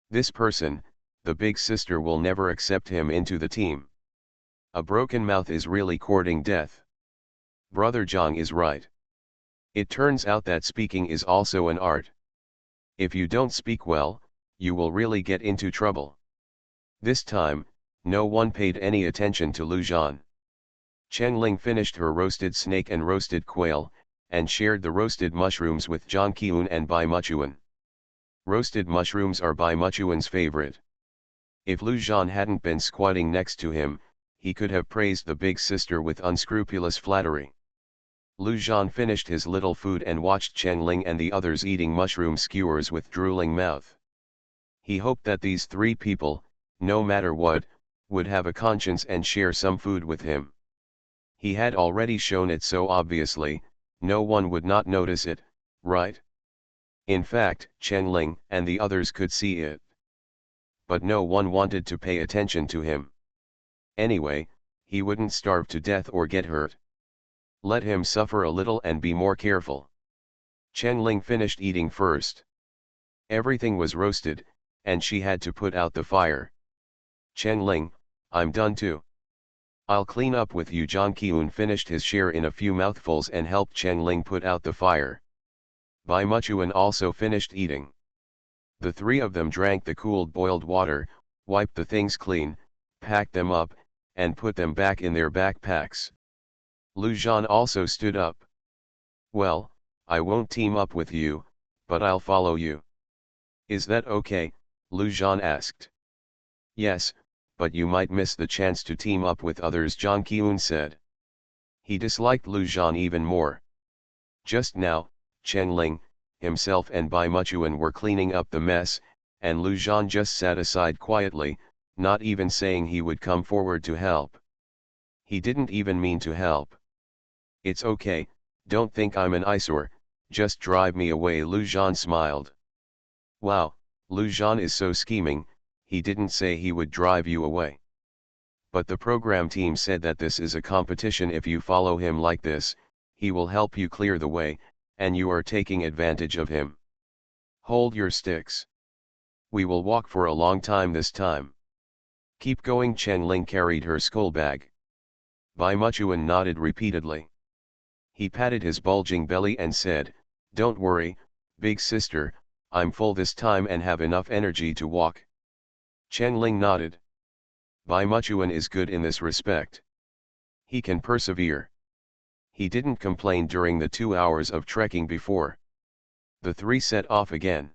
This person, the big sister, will never accept him into the team. A broken mouth is really courting death. Brother Zhang is right. It turns out that speaking is also an art. If you don't speak well, you will really get into trouble. This time, no one paid any attention to Lu Zhan. Chen Ling finished her roasted snake and roasted quail, and shared the roasted mushrooms with Jang Ki-eun and Bai Muchuan. Roasted mushrooms are Bai Muchuan's favorite. If Lu Zhan hadn't been squatting next to him, he could have praised the big sister with unscrupulous flattery. Lu Zhan finished his little food and watched Chen Ling and the others eating mushroom skewers with drooling mouth. He hoped that these three people, no matter what, would have a conscience and share some food with him. He had already shown it so obviously, no one would not notice it, right? In fact, Chen Ling and the others could see it. But no one wanted to pay attention to him. Anyway, he wouldn't starve to death or get hurt. Let him suffer a little and be more careful. Chen Ling finished eating first. Everything was roasted, and she had to put out the fire. Chen Ling, I'm done too. I'll clean up with you. Jang Ki-eun finished his share in a few mouthfuls and helped Chen Ling put out the fire. Bai Muchuan also finished eating. The three of them drank the cooled boiled water, wiped the things clean, packed them up, and put them back in their backpacks. Lu Zhan also stood up. Well, I won't team up with you, but I'll follow you. Is that okay? Lu Zhan asked. Yes, but you might miss the chance to team up with others, Jang Ki-eun said. He disliked Lu Zhan even more. Just now, Chen Ling, himself and Bai Muchuan were cleaning up the mess, and Lu Zhan just sat aside quietly, not even saying he would come forward to help. He didn't even mean to help. It's okay, don't think I'm an eyesore, just drive me away, Lu Zhan smiled. Wow, Lu Zhan is so scheming, he didn't say he would drive you away. But the program team said that this is a competition. If you follow him like this, he will help you clear the way, and you are taking advantage of him. Hold your sticks. We will walk for a long time this time. Keep going. Chen Ling carried her school bag. Bai Muchuan nodded repeatedly. He patted his bulging belly and said, "Don't worry, big sister, I'm full this time and have enough energy to walk." Chen Ling nodded. Bai Muchuan is good in this respect. He can persevere. He didn't complain during the 2 hours of trekking before. The three set off again.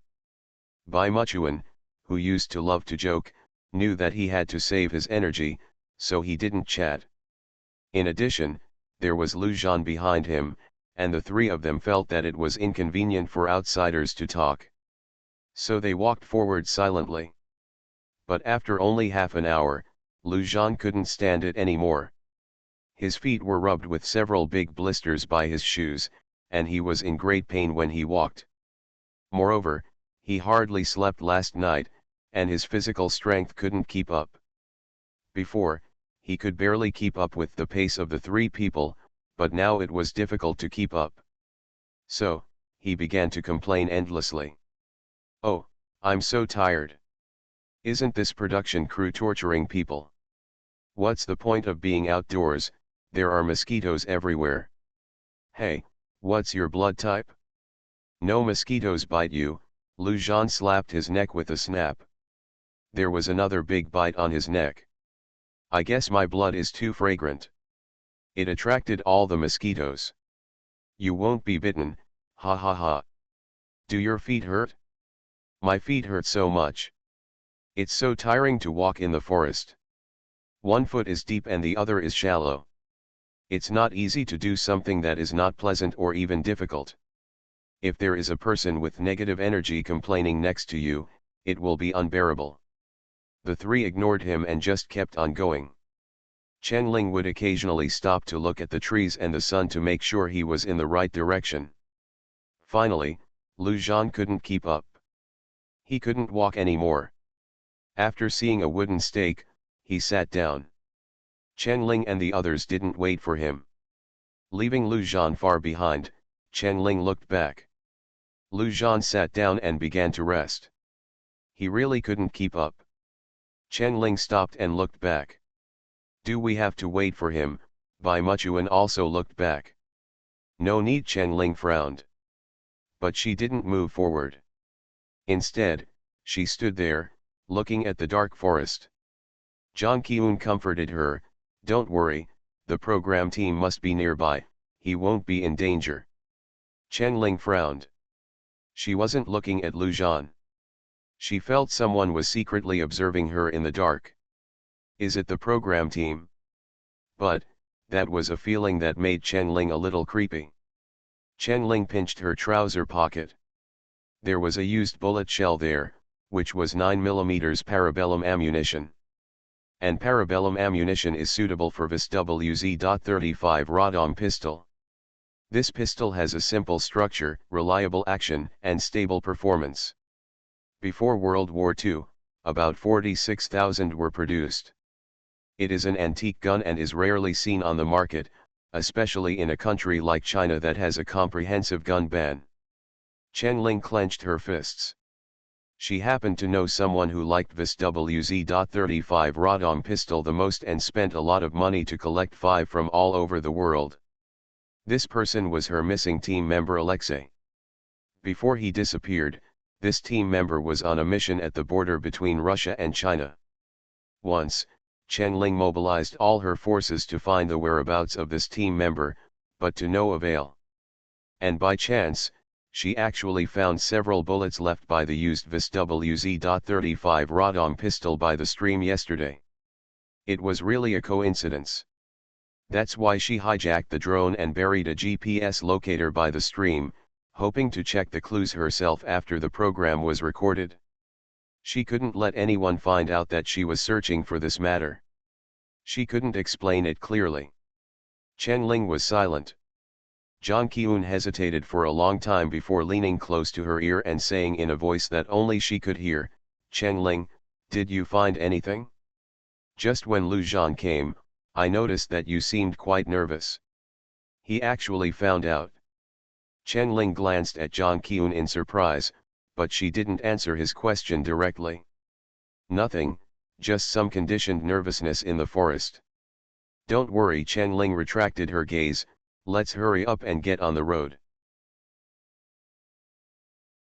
Bai Muchuan, who used to love to joke, knew that he had to save his energy, so he didn't chat. In addition, there was Lu Zhan behind him, and the three of them felt that it was inconvenient for outsiders to talk. So they walked forward silently. But after only half an hour, Lu Zhan couldn't stand it anymore. His feet were rubbed with several big blisters by his shoes, and he was in great pain when he walked. Moreover, he hardly slept last night, and his physical strength couldn't keep up. Before, he could barely keep up with the pace of the three people, but now it was difficult to keep up. So, he began to complain endlessly. "Oh, I'm so tired. Isn't this production crew torturing people? What's the point of being outdoors? There are mosquitoes everywhere. Hey, what's your blood type? No mosquitoes bite you." Lu Zhan slapped his neck with a snap. There was another big bite on his neck. "I guess my blood is too fragrant. It attracted all the mosquitoes. You won't be bitten, ha ha ha. Do your feet hurt? My feet hurt so much. It's so tiring to walk in the forest. One foot is deep and the other is shallow. It's not easy to do something that is not pleasant or even difficult. If there is a person with negative energy complaining next to you, it will be unbearable." The three ignored him and just kept on going. Chen Ling would occasionally stop to look at the trees and the sun to make sure he was in the right direction. Finally, Lu Zhan couldn't keep up. He couldn't walk anymore. After seeing a wooden stake, he sat down. Chen Ling and the others didn't wait for him. Leaving Lu Zhan far behind, Chen Ling looked back. Lu Zhan sat down and began to rest. He really couldn't keep up. Chen Ling stopped and looked back. "Do we have to wait for him?" Bai Muchuan also looked back. "No need," Chen Ling frowned. But she didn't move forward. Instead, she stood there, looking at the dark forest. Jang Ki-eun comforted her, "Don't worry, the program team must be nearby, he won't be in danger." Chen Ling frowned. She wasn't looking at Lu Zhan. She felt someone was secretly observing her in the dark. Is it the program team? But, that was a feeling that made Chen Ling a little creepy. Chen Ling pinched her trouser pocket. There was a used bullet shell there, which was 9mm parabellum ammunition. And parabellum ammunition is suitable for this WZ.35 Rodom pistol. This pistol has a simple structure, reliable action, and stable performance. Before World War II, about 46,000 were produced. It is an antique gun and is rarely seen on the market, especially in a country like China that has a comprehensive gun ban. Chen Ling clenched her fists. She happened to know someone who liked this WZ.35 Rodom pistol the most and spent a lot of money to collect 5 from all over the world. This person was her missing team member Alexei. Before he disappeared, this team member was on a mission at the border between Russia and China. Once, Chen Ling mobilized all her forces to find the whereabouts of this team member, but to no avail. And by chance, she actually found several bullets left by the used WZ.35 Rodom pistol by the stream yesterday. It was really a coincidence. That's why she hijacked the drone and buried a GPS locator by the stream, hoping to check the clues herself after the program was recorded. She couldn't let anyone find out that she was searching for this matter. She couldn't explain it clearly. Chen Ling was silent. Jang Kyun hesitated for a long time before leaning close to her ear and saying in a voice that only she could hear, "Chen Ling, did you find anything? Just when Lu Zhan came, I noticed that you seemed quite nervous." He actually found out. Chen Ling glanced at Jang Kyun in surprise, but she didn't answer his question directly. "Nothing, just some conditioned nervousness in the forest." "Don't worry." Chen Ling retracted her gaze, "let's hurry up and get on the road."